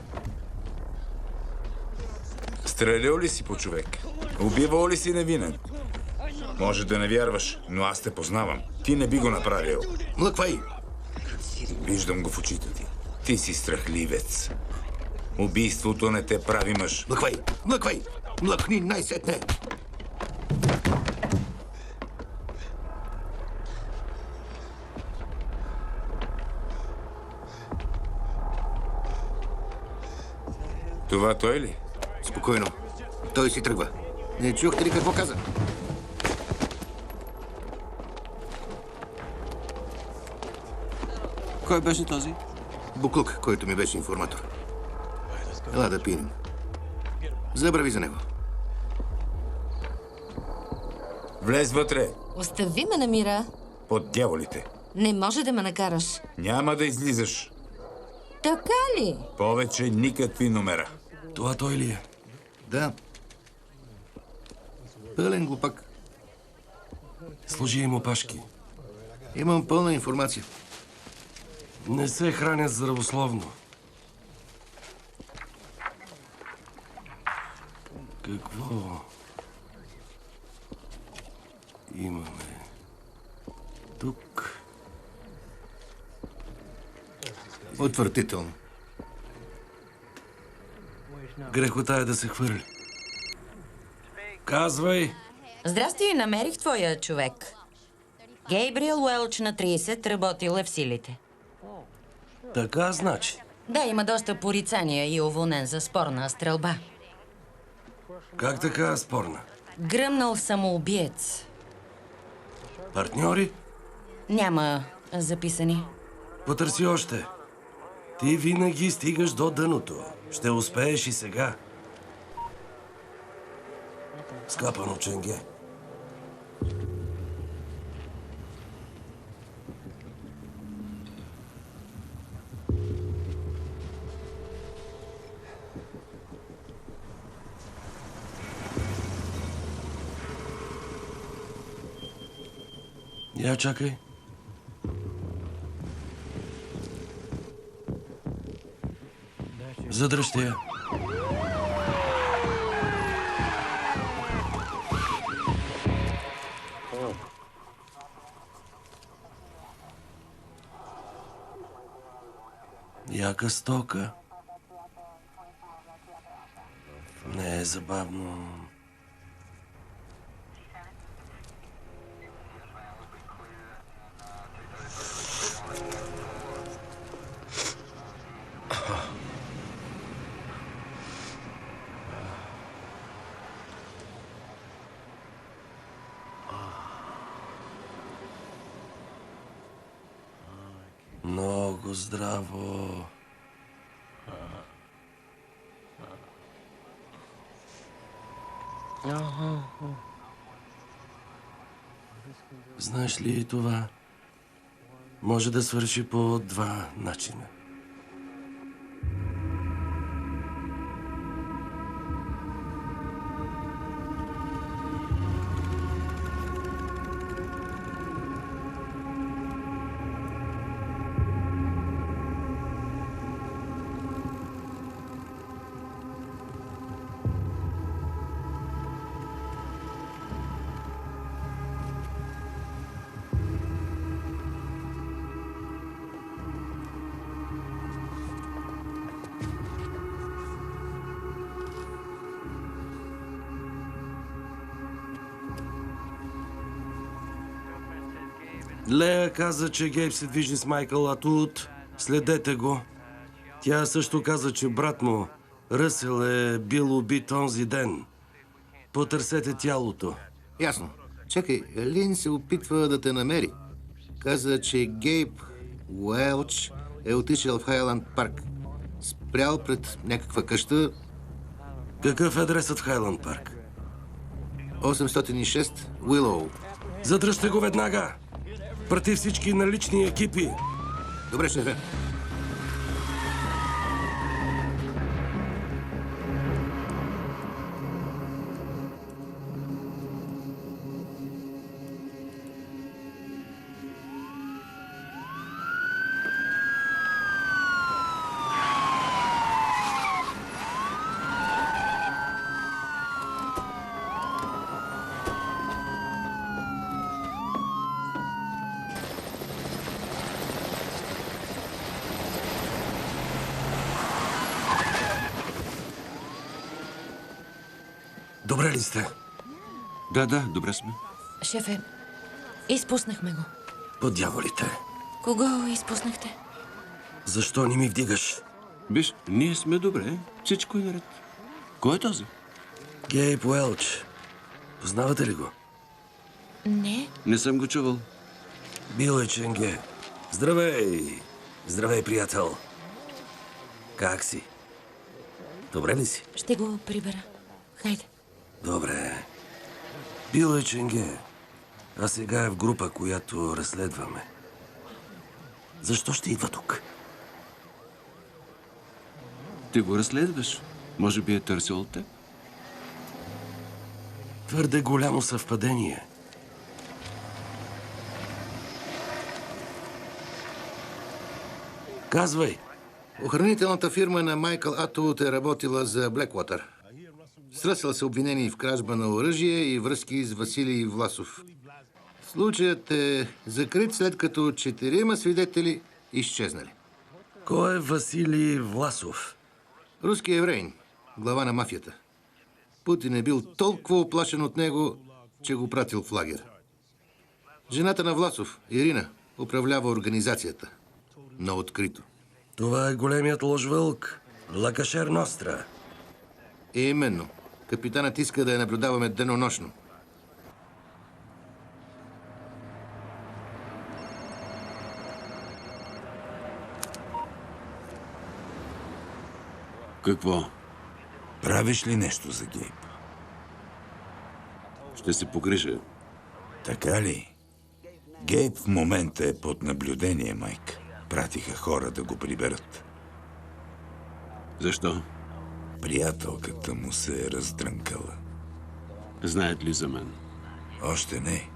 Стрелял ли си по човек? Убивал ли си невинен? Може да не вярваш, но аз те познавам. Ти не би го направил. Млъквай! Виждам го в очите ти. Ти си страхливец. Убийството не те прави мъж. Млъквай! Млъквай! Млъкни най-сетне! Това той ли? Спокойно. Той си тръгва. Не чухте ли какво каза? Кой беше този? Буклук, който ми беше информатор. Ела да пинем. Забрави за него. Влез вътре. Остави ме на мира. Под дяволите. Не може да ме накараш. Няма да излизаш. Така ли? Повече никакви номера. Това той ли е? Да. Пълен глупак. Служи им опашки. Имам пълна информация. Не се хранят здравословно. Какво имаме тук? Отвратително. Грехота е да се хвърли. Казвай! Здрасти, намерих твоя човек. Гейбриел Уелч на 30, работил е в силите. Така значи. Да, има доста порицания и уволнен за спорна стрелба. Как така спорна? Гръмнал самоубиец. Партньори? Няма записани. Потърси още. Ти винаги стигаш до дъното. Ще успееш и сега. Скапано ченге. Я чакай. Задръжте я. Яка стока. Не е забавно. Много здраво. Знаеш ли това? Може да свърши по два начина. Лея каза, че Гейб се движи с Майкъл Атут. Следете го. Тя също каза, че брат му, Ръсел, е бил убит онзи ден. Потърсете тялото. Ясно. Чакай, Лин се опитва да те намери. Каза, че Гейб Уелч е отишъл в Хайланд парк. Спрял пред някаква къща. Какъв е адресът в Хайланд парк? 806 Уилоу. Задръжте го веднага! Прати всички налични екипи! Добре, шефе. Добре ли сте? Да, добре сме. Шефе, изпуснахме го. По дяволите. Кого изпуснахте? Защо не ми вдигаш? Виж, ние сме добре. Всичко е наред. Кой е този? Гейб Уелч. Познавате ли го? Не. Не съм го чувал. Бил е ченге. Здравей! Здравей, приятел. Как си? Добре ли си? Ще го прибера. Хайде. Добре. Бил е ченге. А сега е в група, която разследваме. Защо ще идва тук? Ти го разследваш. Може би е търсил теб. Твърде голямо съвпадение. Казвай. Охранителната фирма на Майкъл Атут е работила за Блеквотър. С Ръсел са обвинени в кражба на оръжие и връзки с Василий Власов. Случаят е закрит, след като 4 свидетели изчезнали. Кой е Василий Власов? Руски евреин, глава на мафията. Путин е бил толкова оплашен от него, че го пратил в лагер. Жената на Власов, Ирина, управлява организацията. Но открито. Това е големият лъжвълк. Лакашер Ностра. Именно. Капитанът иска да я наблюдаваме денонощно. Какво? Правиш ли нещо за Гейб? Ще се погрижа. Така ли? Гейб в момента е под наблюдение, Майк. Пратиха хора да го приберат. Защо? Приятелката му се е раздрънкала. Знаят ли за мен? Още не.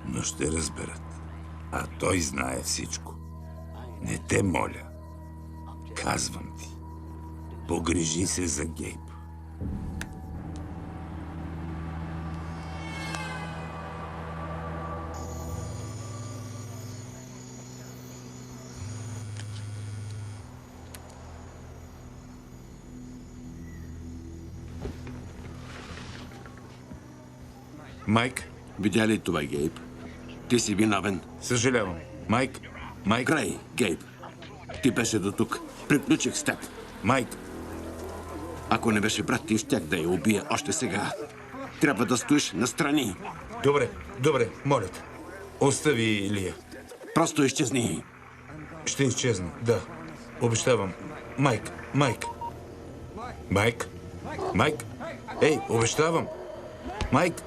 Но ще разберат. А той знае всичко. Не те моля. Казвам ти. Погрижи се за Гейб. Майк? Видя ли това, Гейб? Ти си виновен. Съжалявам. Майк? Майк? Край, Гейб. Ти беше до тук. Приключих с теб. Майк? Ако не беше брат ти, щях да я убия още сега. Трябва да стоиш настрани. Добре, моля те. Остави Илия. Просто изчезни. Ще изчезна, да. Обещавам. Майк. Ей, обещавам. Майк.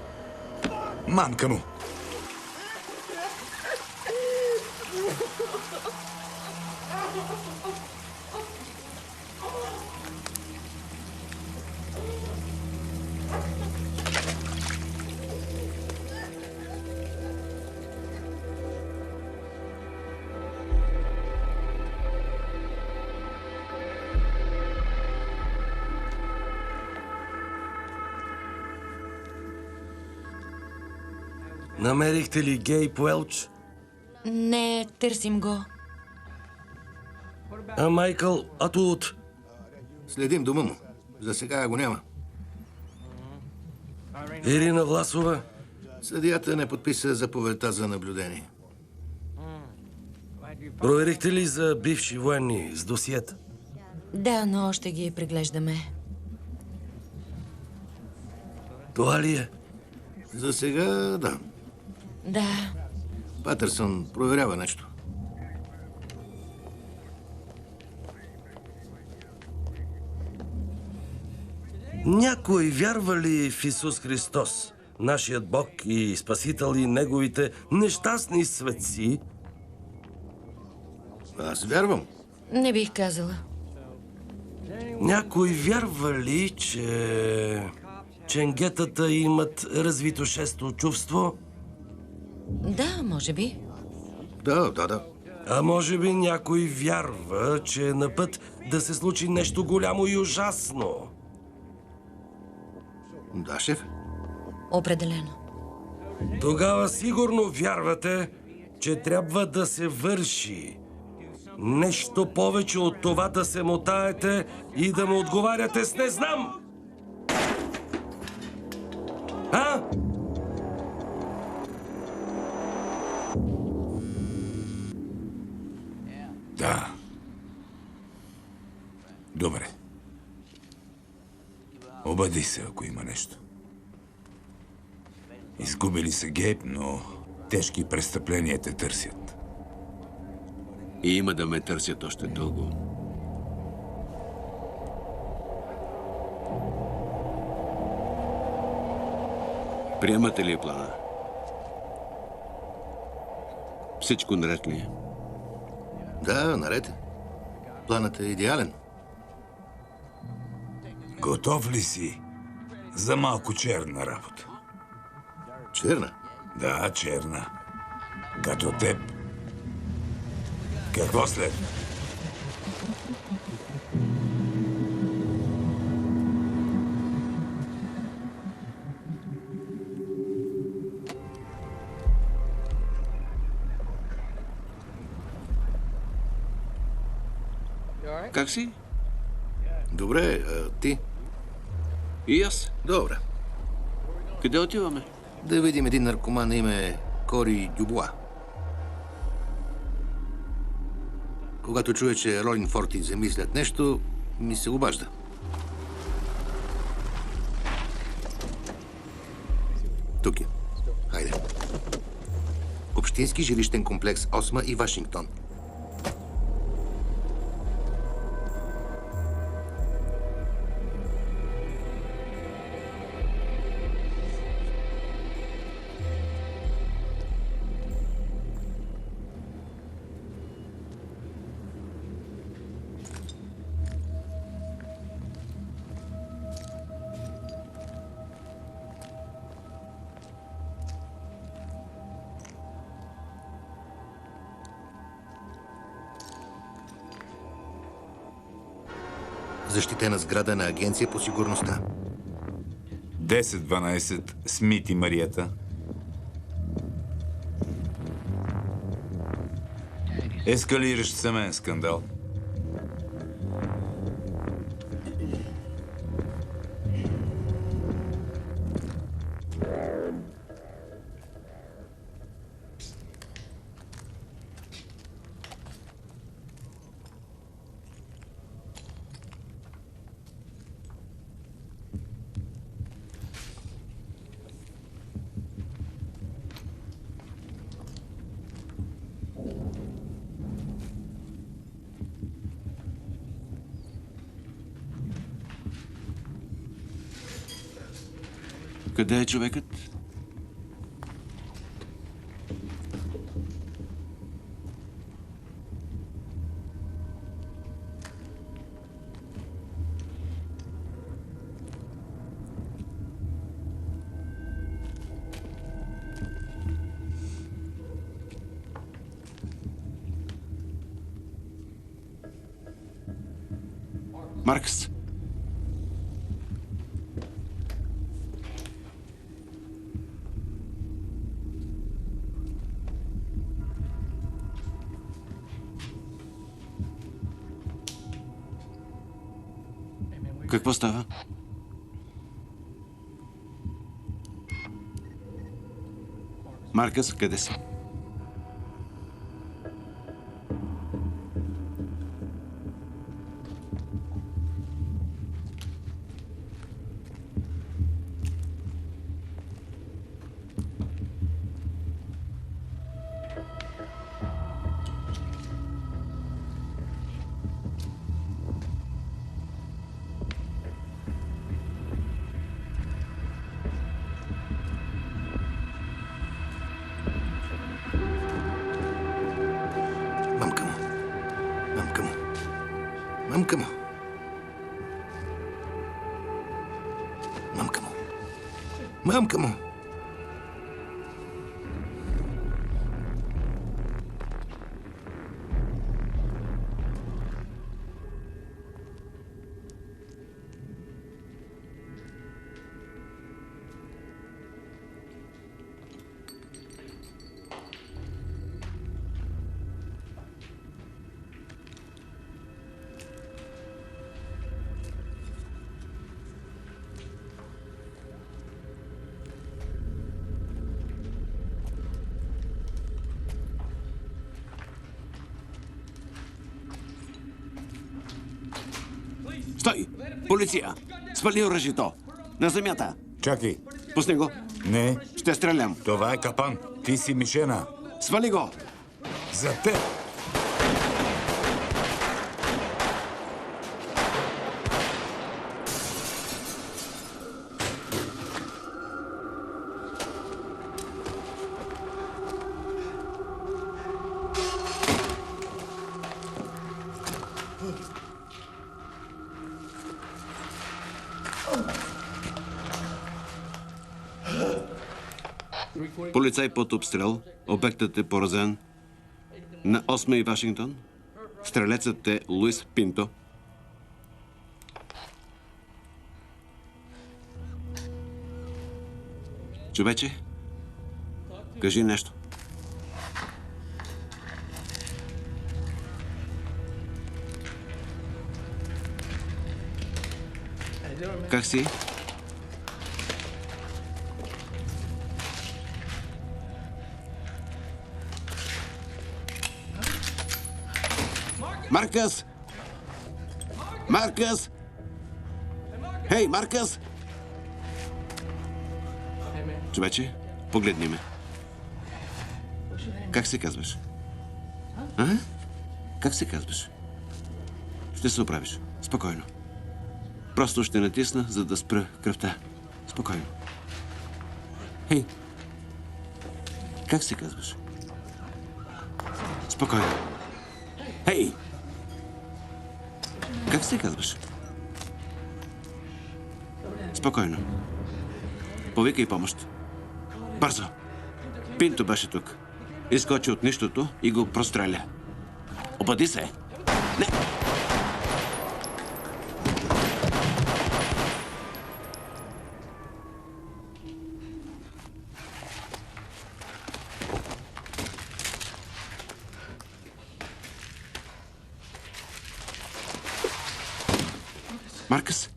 Мамка му. Намерихте ли Гейб Уелч? Не, търсим го. А Майкъл Атут? Следим дома му. За сега го няма. Ирина Власова? Съдията не подписа заповедта за наблюдение. Проверихте ли за бивши военни с досиета? Да, но още ги преглеждаме. Това ли е? За сега, да. Да. Патърсън проверява нещо. Някой вярва ли в Исус Христос, нашият Бог и Спасител и неговите нещастни светци? Аз вярвам. Не бих казала. Някой вярва ли, че ченгетата имат развито шесто чувство? Да, може би. Да. А може би някой вярва, че е на път да се случи нещо голямо и ужасно? Да, шеф. Определено. Тогава сигурно вярвате, че трябва да се върши нещо повече от това да се мотаете и да му отговаряте с "не знам". А? Да. Добре. Обади се, ако има нещо. Изгубили са Гейб, но тежки престъпления те търсят. И има да ме търсят още дълго. Приемате ли плана? Всичко наред ли е? Да, наред е. Планът е идеален. Готов ли си за малко черна работа? Черна? Да, черна. Като теб. Какво след? Как си? Добре, а ти? И аз. Добре. Къде отиваме? Да видим един наркоман на име Кори Дюбуа. Когато чуе, че Ролин Форти замислят нещо, ми се обажда. Тук е. Хайде. Общински жилищен комплекс Осма и Вашингтон. Защитена сграда на Агенция по сигурността. 10-12 Смит и Мариета. Ескалиращ семейен скандал. Къде е човекът? Маркс. Какво става? Маркъс, къде си? Мамка му. Мамка му. Мамка му. Мамка му. Мамка му. Стой! Полиция! Свали оръжието! На земята! Чакай. Пусни го! Не, Ще стрелям! това е капан. Ти си мишена. Свали го! За теб. Полицай под обстрел. Обектът е поразен. На 8 и Вашингтон. Стрелецът е Луис Пинто. Човече, кажи нещо. Как си? Маркъс! Маркъс! Хей, Маркъс! Човече, погледни ме. Как се казваш? А? Как се казваш? Ще се оправиш. Спокойно. Просто ще натисна, за да спра кръвта. Спокойно. Хей! Как се казваш? Спокойно. Хей! Как се казваш? Спокойно. Повикай помощ. Бързо! Пинто беше тук. Изскочи от нищото и го простреля. Обади се! Не! Маркъс?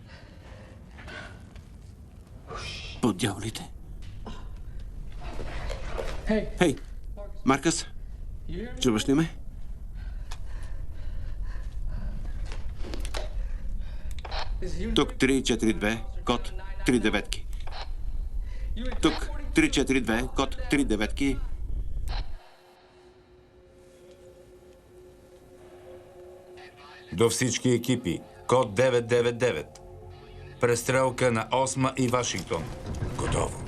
По дяволите. Хей! Маркъс? Чуваш ли ме? Тук 342, код 3 деветки. Тук 342, код 3 деветки. До всички екипи. Код 999. Престрелка на 8 и Вашингтон. Готово.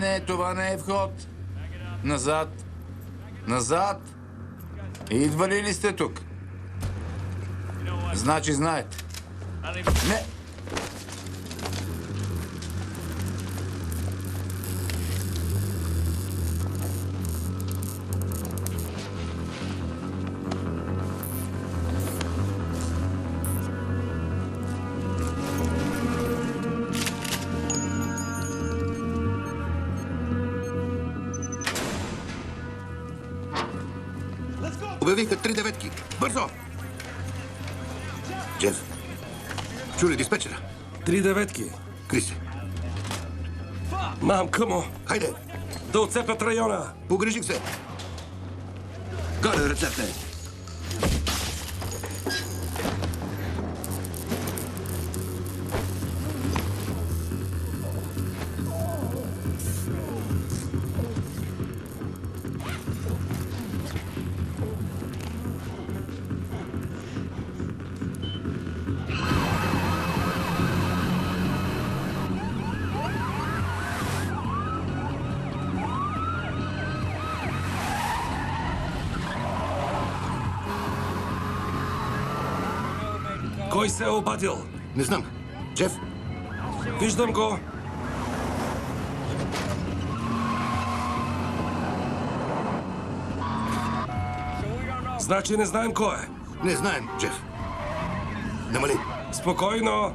Не, това не е вход. Назад. Назад. Идвали ли сте тук? Значи знаете. Не. Обявиха 3 деветки. Бързо! Джеф, чули диспетчера? 3 деветки. Криси, Мамка му! хайде! Да отцепят района! Погрижих се! Горе ръцете! Кой се е обадил? Не знам. Джеф, Виждам го. Значи не знаем кой е. не знаем, Джеф. Намали. Спокойно.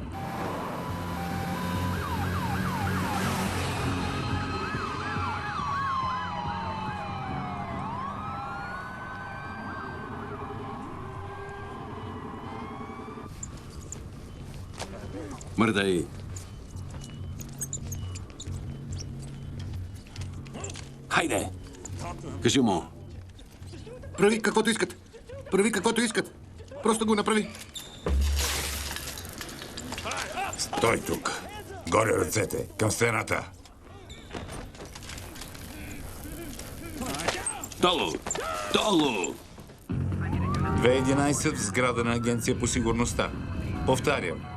Мърдай. Хайде. Кажи му. Прави каквото искат. Прави каквото искат. Просто го направи. Стой тук. Горе ръцете. Към стената. Долу! Долу! 211 в сграда на Агенция по сигурността. Повтарям.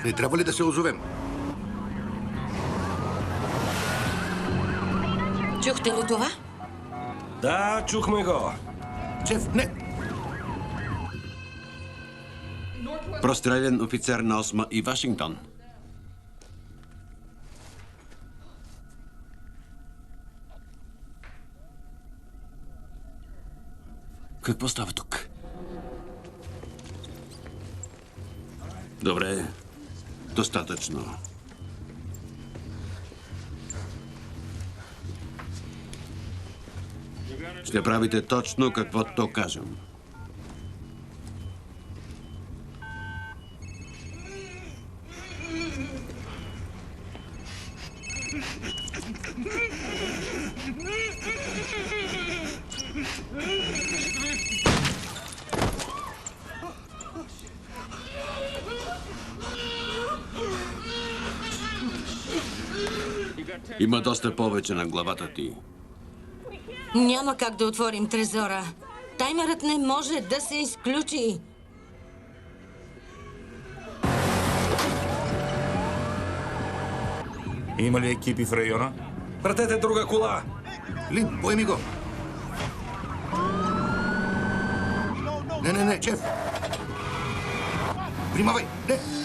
Не трябва ли да се озовем? Чухте ли това? Да, чухме го. Джеф, не! Прострелян офицер на 8 и Вашингтон. Какво става тук? Добре. Достатъчно. Ще правите точно каквото кажем. Има доста повече на главата ти. Няма как да отворим трезора. Таймерът не може да се изключи. Има ли екипи в района? Пратете друга кола. Лин, поеми го. Не, Джеф. Внимавай, не!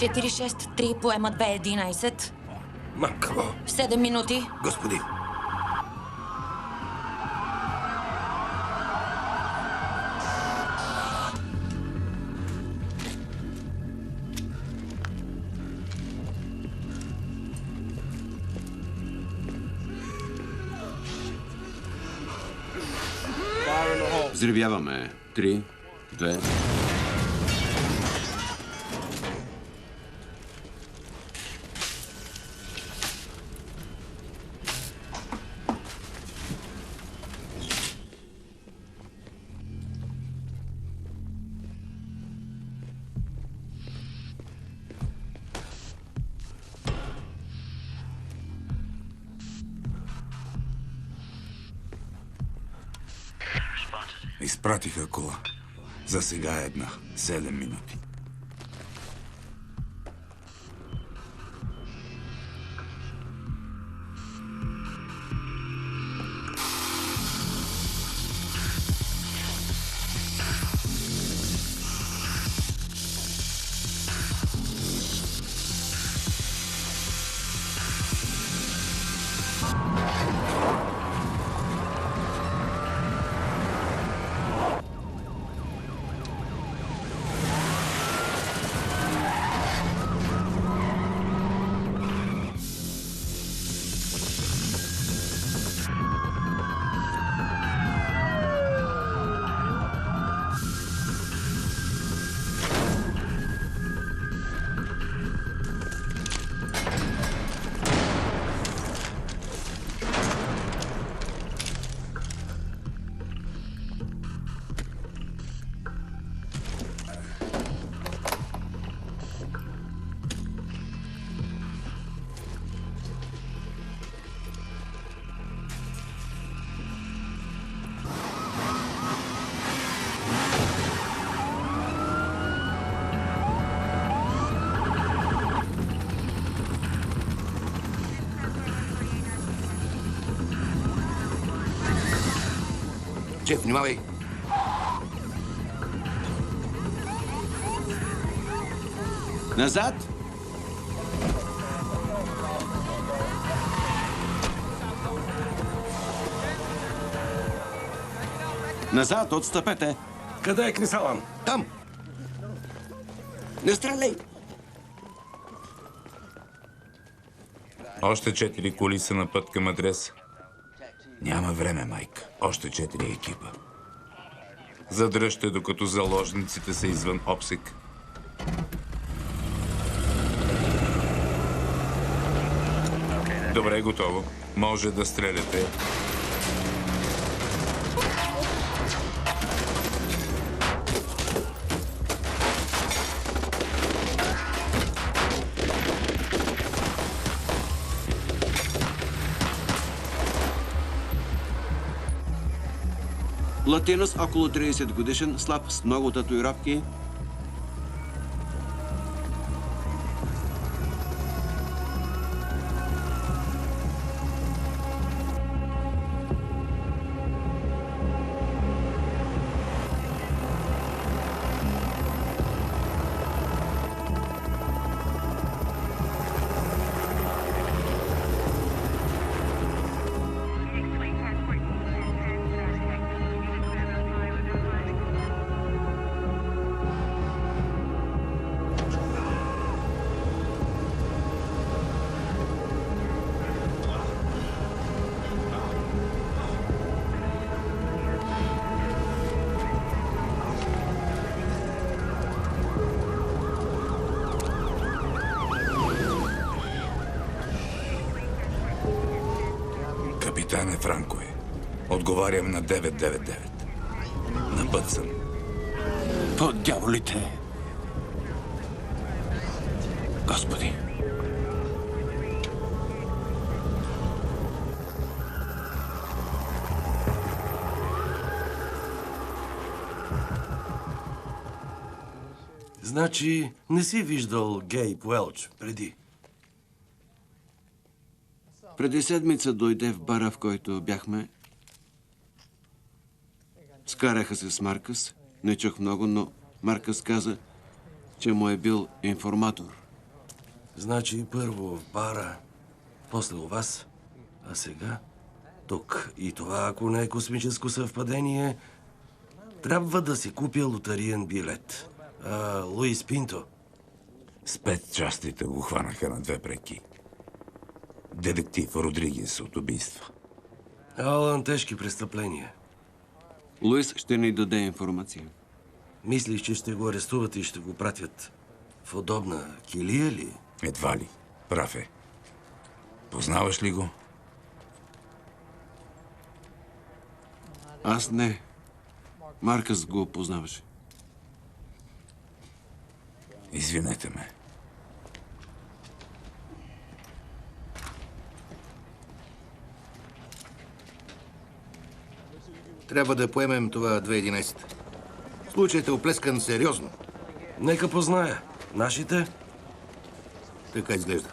Четири 6-3 поема 2-11. Макро. В 7 минути. Господи, Взривяваме. 3, 2... Изпратиха кола. За сега една. 7 минути. Джеф, внимавай! Назад! Назад, отстъпете! Къде е Книсалан? Там! Не стреляй! Още 4 коли са на път към адреса. Няма време, Майк. Още 4 екипа. Задръжте, докато заложниците са извън обсек. Добре, готово. Може да стреляте. Латинос, около 30 годишен, слаб, с много татуировки. Капитане Франко е. Отговарям на 999. На път съм. По дяволите! Господи! Значи не си виждал Гейб Уелч преди? Преди седмица дойде в бара, в който бяхме. Скараха се с Маркъс. Не чух много, но Маркъс каза, че му е бил информатор. Значи първо в бара, после у вас, а сега тук. И това, ако не е космическо съвпадение, трябва да си купя лотариен билет. Луис Пинто. Спецчастите го хванаха на 2 преки. Детектив Родригес от убийства. Алан, тежки престъпления. Луис ще ни даде информация. Мислиш, че ще го арестуват и ще го пратят в удобна килия ли? Едва ли. Прав е. Познаваш ли го? Аз не. Маркъс го познаваше. Извинете ме. Трябва да поемем това 2011. Случаят е оплескан сериозно. Нека позная. Нашите? Така изглежда.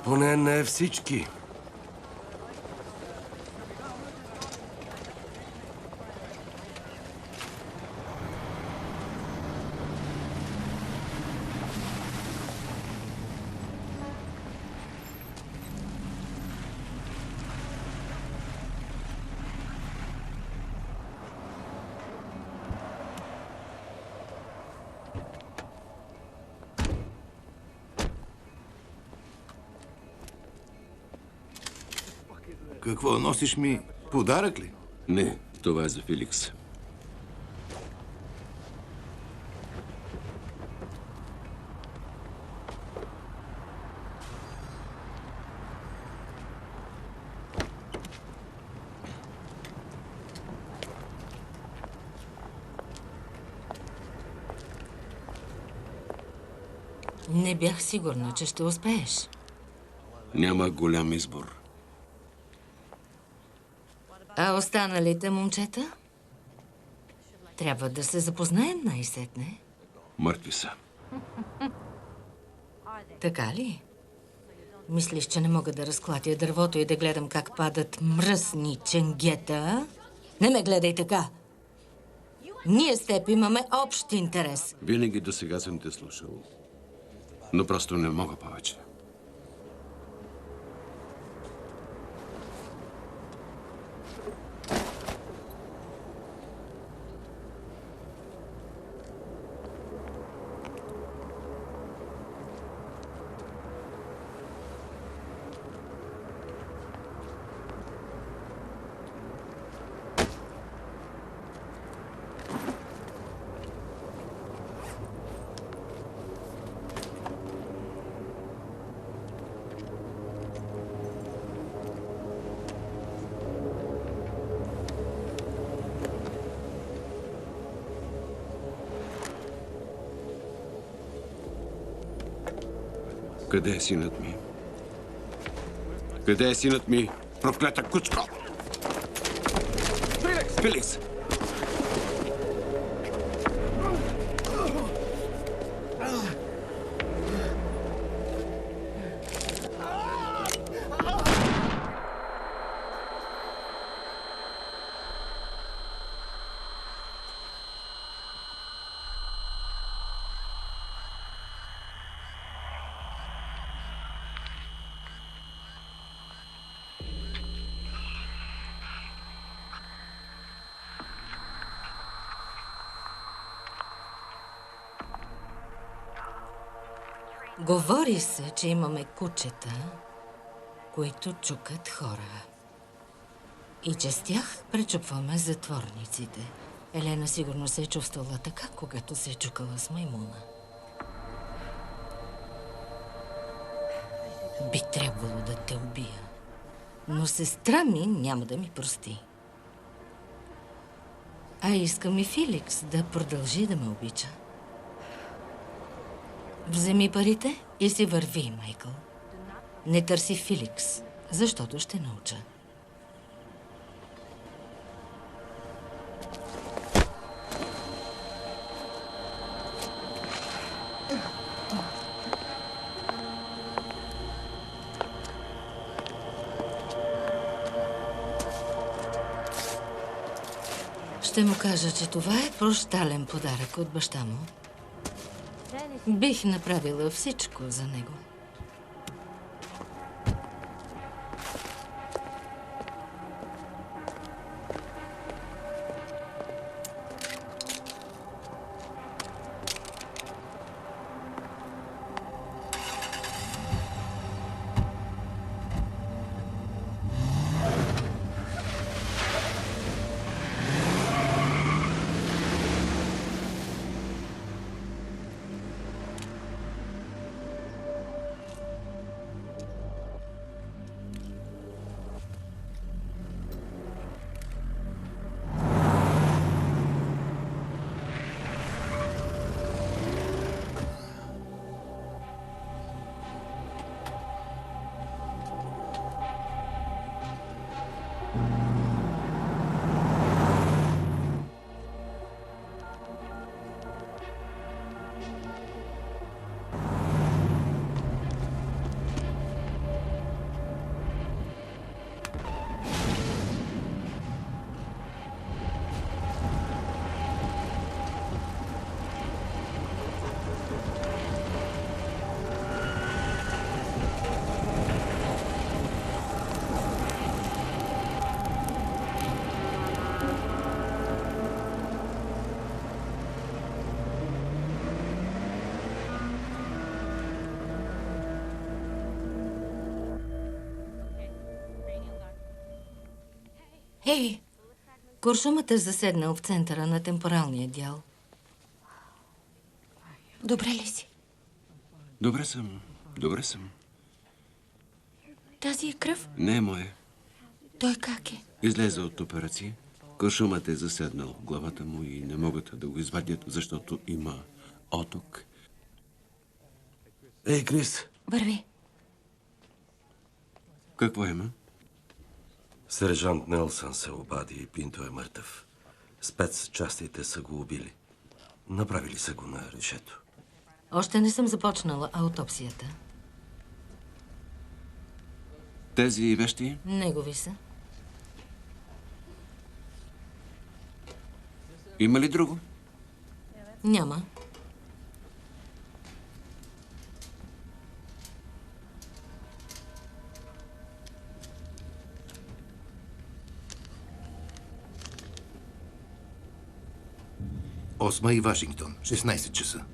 Поне не всички. Какво, носиш ми подарък ли? Не, това е за Феликс. Не бях сигурна, че ще успееш. Няма голям избор. А останалите момчета? Трябва да се запознаем най-сетне. Мъртви са. Така ли? Мислиш, че не мога да разклатя дървото и да гледам как падат мръсни ченгета? Не ме гледай така. Ние с теб имаме общ интерес. Винаги до сега съм те слушал. Но просто не мога повече. Къде е синът ми? Къде е синът ми? Проклята кучко! Феликс! Говори се, че имаме кучета, които чукат хора. И че с тях пречупваме затворниците. Елена сигурно се е чувствала така, когато се е чукала с маймуна. Би трябвало да те убия. Но сестра ми няма да ми прости. А искам и Феликс да продължи да ме обича. Вземи парите и си върви, Майкъл. Не търси Феликс, защото ще науча. Ще му кажа, че това е прощален подарък от баща му. Бих направила всичко за него. Ей, куршумът е заседнал в центъра на темпоралния дял. Добре ли си? Добре съм. Добре съм. Тази е кръв? Не е мое. Той как е? Излезе от операция. Куршумът е заседнал в главата му и не могат да го извадят, защото има оток. Ей, Крис! Върви. Какво има? Сержант Нелсън се обади и Пинто е мъртъв. Спецчастите са го убили. Направили са го на решето. Още не съм започнала аутопсията. Тези вещи? Негови са. Има ли друго? Няма. Осма и Вашингтон, 16 часа.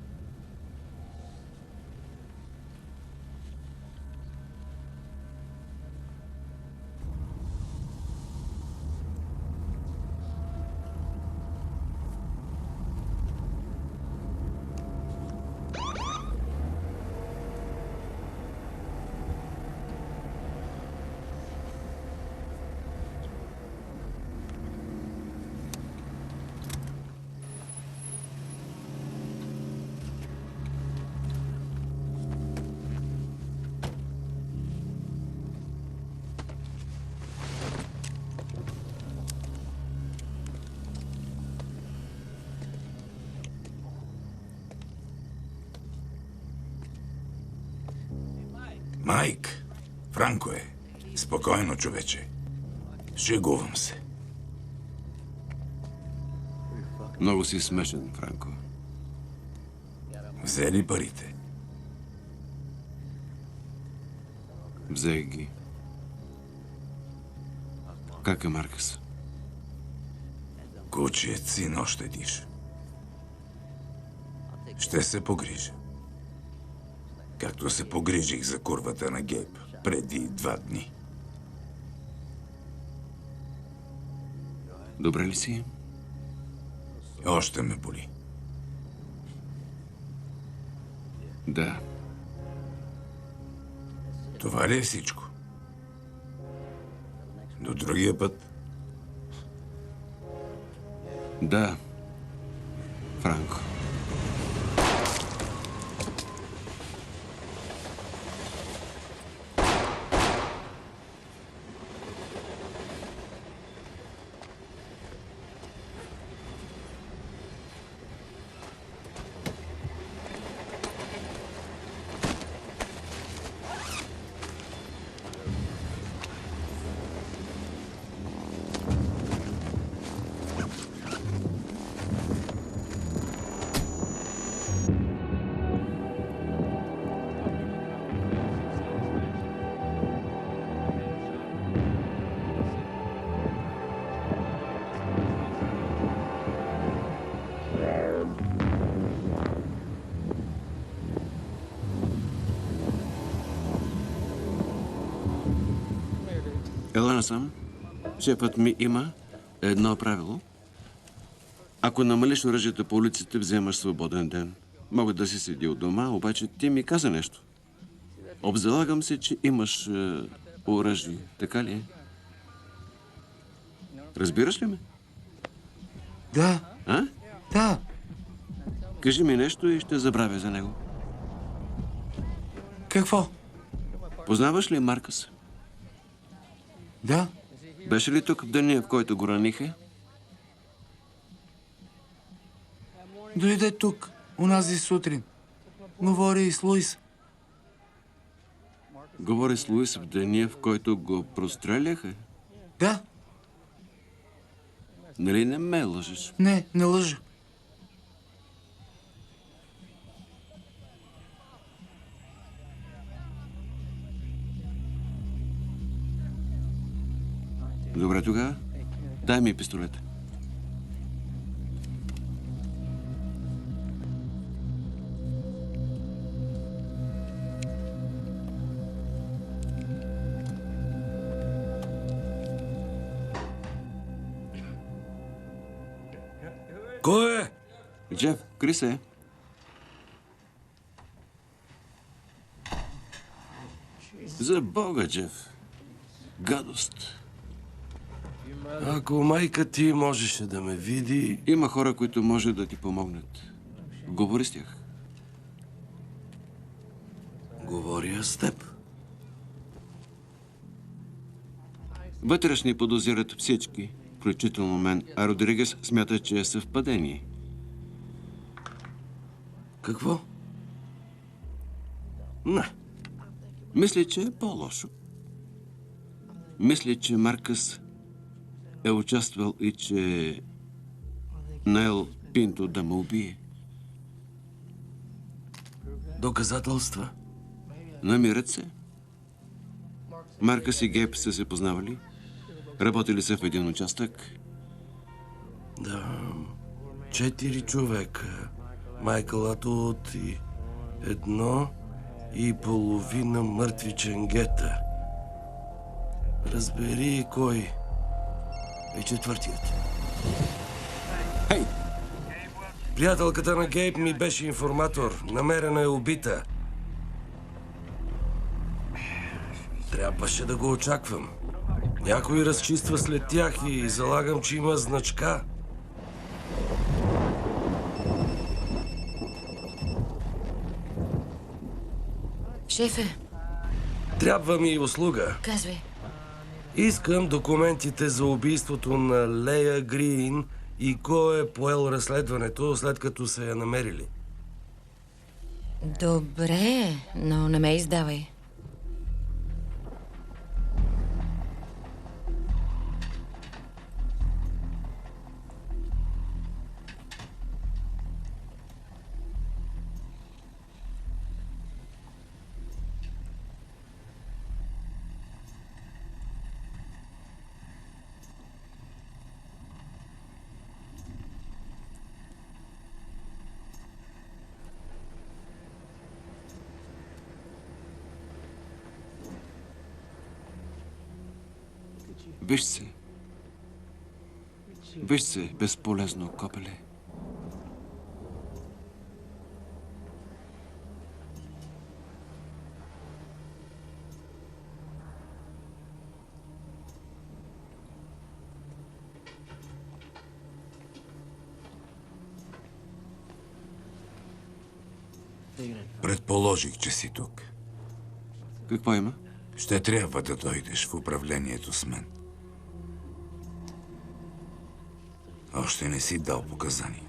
Майк, Франко е. Спокойно, човече. Шегувам се. Много си смешен, Франко. Взели парите? Взех ги. Как е Маркъс? Кучият син още диша. Ще се погрижа. Както се погрижих за курвата на Гейб преди 2 дни. Добре ли си? Още ме боли. Да. Това ли е всичко? До другия път? Да. Франко. Ела насам. Шефът ми има едно правило. Ако намалиш оръжията по улиците, вземаш свободен ден. Мога да си седи от дома, обаче ти ми каза нещо. Обзалагам се, че имаш оръжие. Така ли е? Разбираш ли ме? Да. А? Да. Кажи ми нещо и ще забравя за него. Какво? Познаваш ли Маркъс? Да. Беше ли тук в деня, в който го раниха? Дойде тук, унази сутрин. Говори и с Луис. Говори с Луис в деня, в който го простреляха? Да. Нали не ме лъжеш? Не лъжа. Добре тогава. Дай ми пистолета. Кой е? Джеф, Крис е. За Бога, Джеф. Гадост. Ако майка ти можеше да ме види... Има хора, които може да ти помогнат. Говори с тях. Говоря с теб. Вътрешни подозират всички, включително мен, а Родригес смята, че е съвпадение. Какво? Не. Мисля, че е по-лошо. Мисля, че Маркъс е участвал и че наел Пинто да ме убие. Доказателства? Намират се. Маркъс и Гейб са се познавали. Работили са в един участък. Да. 4 човека. Майкъл Атут и 1,5 мъртви ченгета. Разбери кой е четвъртият. Хей! Приятелката на Гейб ми беше информатор. Намерена е убита. Трябваше да го очаквам. Някой разчиства след тях и залагам, че има значка. Шефе, Трябва ми услуга. казвай. Искам документите за убийството на Лея Грин и кой е поел разследването, след като са я намерили. Добре, но не ме издавай. Виж се. Виж се, безполезно копеле. Предположих, че си тук. Какво има? Ще трябва да дойдеш в управлението с мен. Още не си дал показания.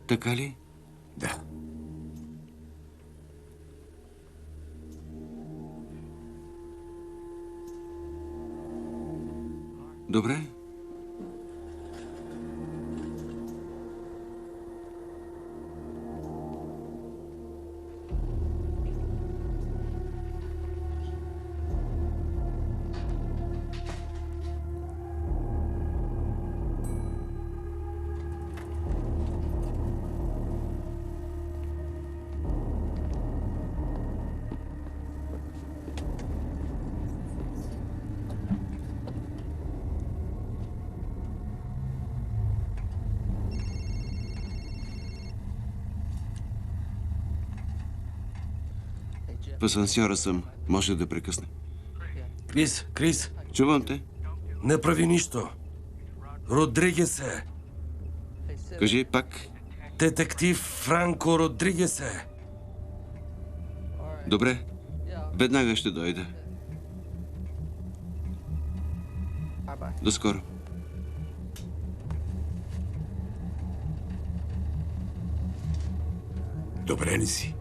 Така ли? Да. Добре. В асансьора съм. Може да прекъсне. Крис, Чувам те. не прави нищо. Родригес е. Кажи пак. Детектив Франко Родригес е. Добре. Веднага ще дойда. До скоро. Добре ли си?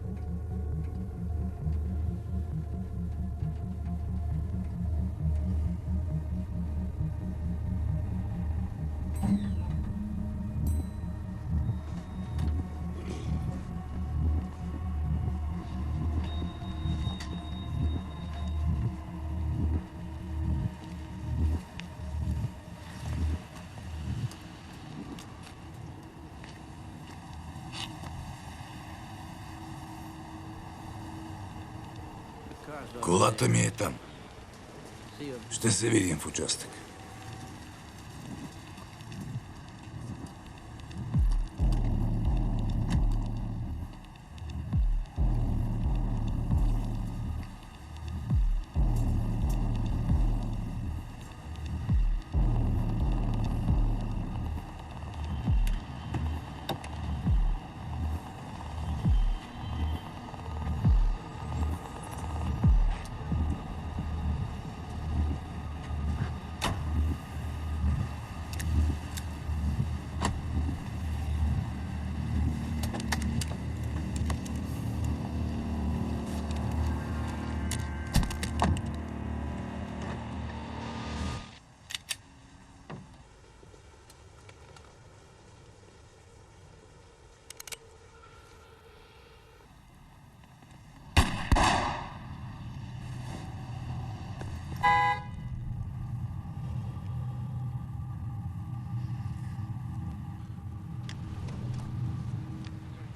Колата ми е там. Ще се видим в участък.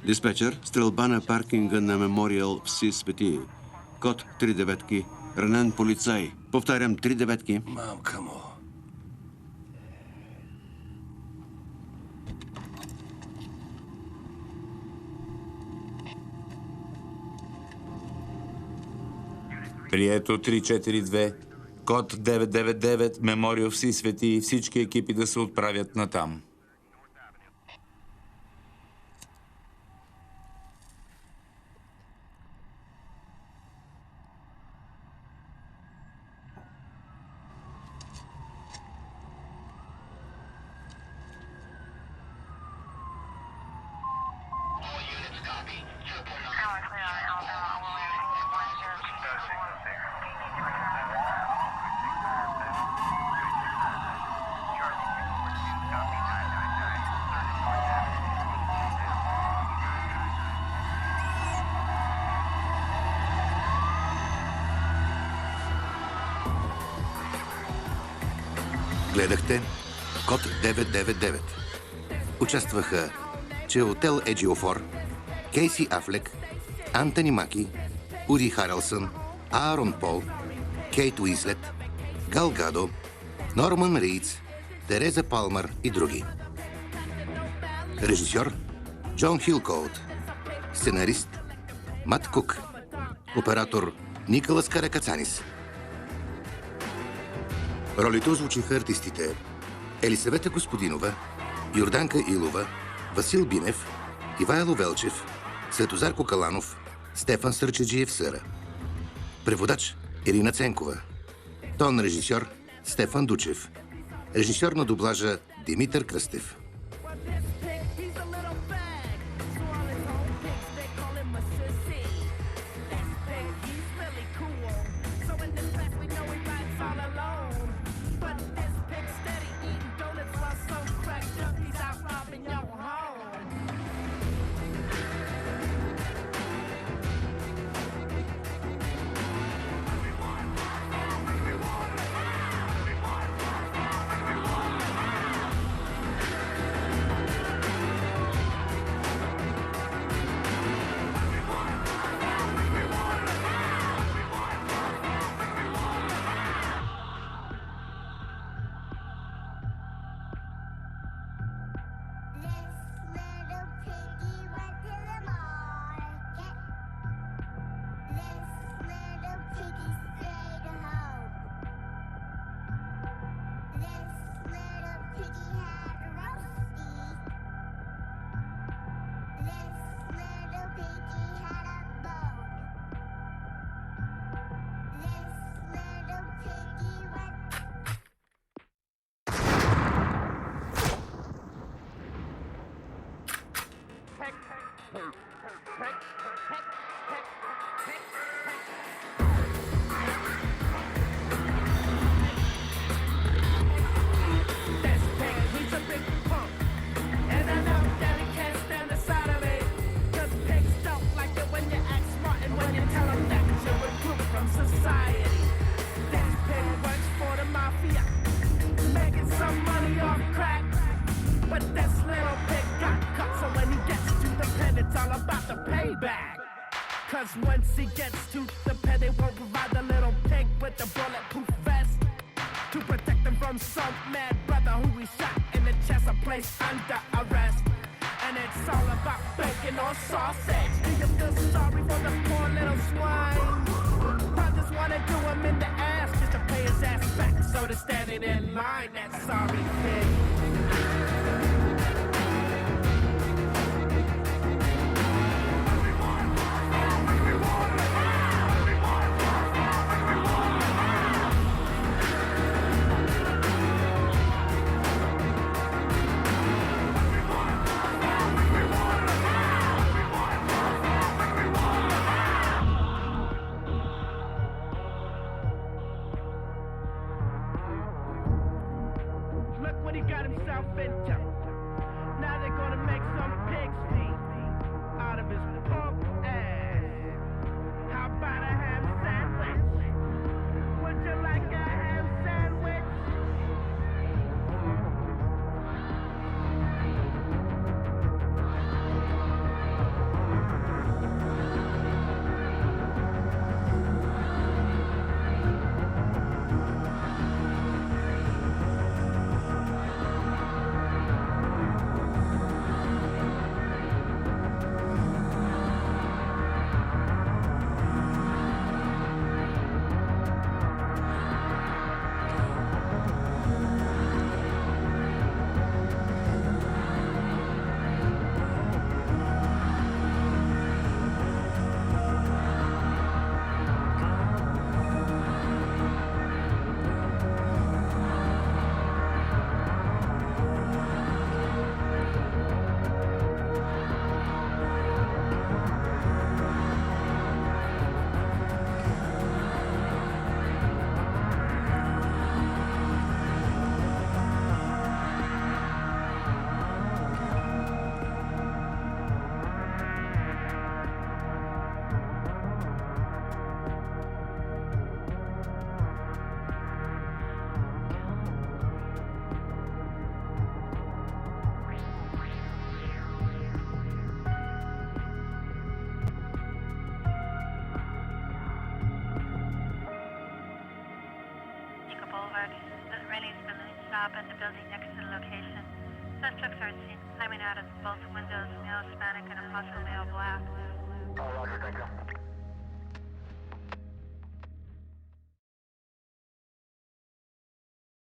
Диспетчер, стрелба на паркинга на Мемориал в Си Свети. Код 3 деветки. Ранен полицай. Повтарям, 3 деветки. Мамка му. Прието 342, код 999, Мемориал в Си Свети. Всички екипи да се отправят натам. Гледахте код 999. Участваха Чеотел Еджиофор, Кейси Афлек, Антони Маки, Уди Харелсън, Аарон Пол, Кейт Уинслет, Гал Гадо, Норман Рийдс, Тереза Палмър и други. Режисьор Джон Хилкоут. Сценарист Мат Кук. Оператор Николас Каракацанис. Ролите озвучиха артистите Елисавета Господинова, Йорданка Илова, Васил Бинев, Ивайло Велчев, Светозар Кокаланов, Стефан Сърчеджиев Съра. Преводач Ирина Ценкова. Тон режисьор Стефан Дучев. Режисьор на дублажа Димитър Кръстев. Once he gets to the pit, they won't provide the little pig with the bulletproof vest to protect him from some mad brother who he shot in the chest or placed under arrest. And it's all about bacon or sausage. Do you feel sorry for the poor little swine? Brothers wanna do him in the ass just to pay his ass back, so they're standing in line. That sorry pig. stop at the building next to the location. Suspects are seen climbing out of both windows, male Hispanic and a possible male black. Roger, thank you.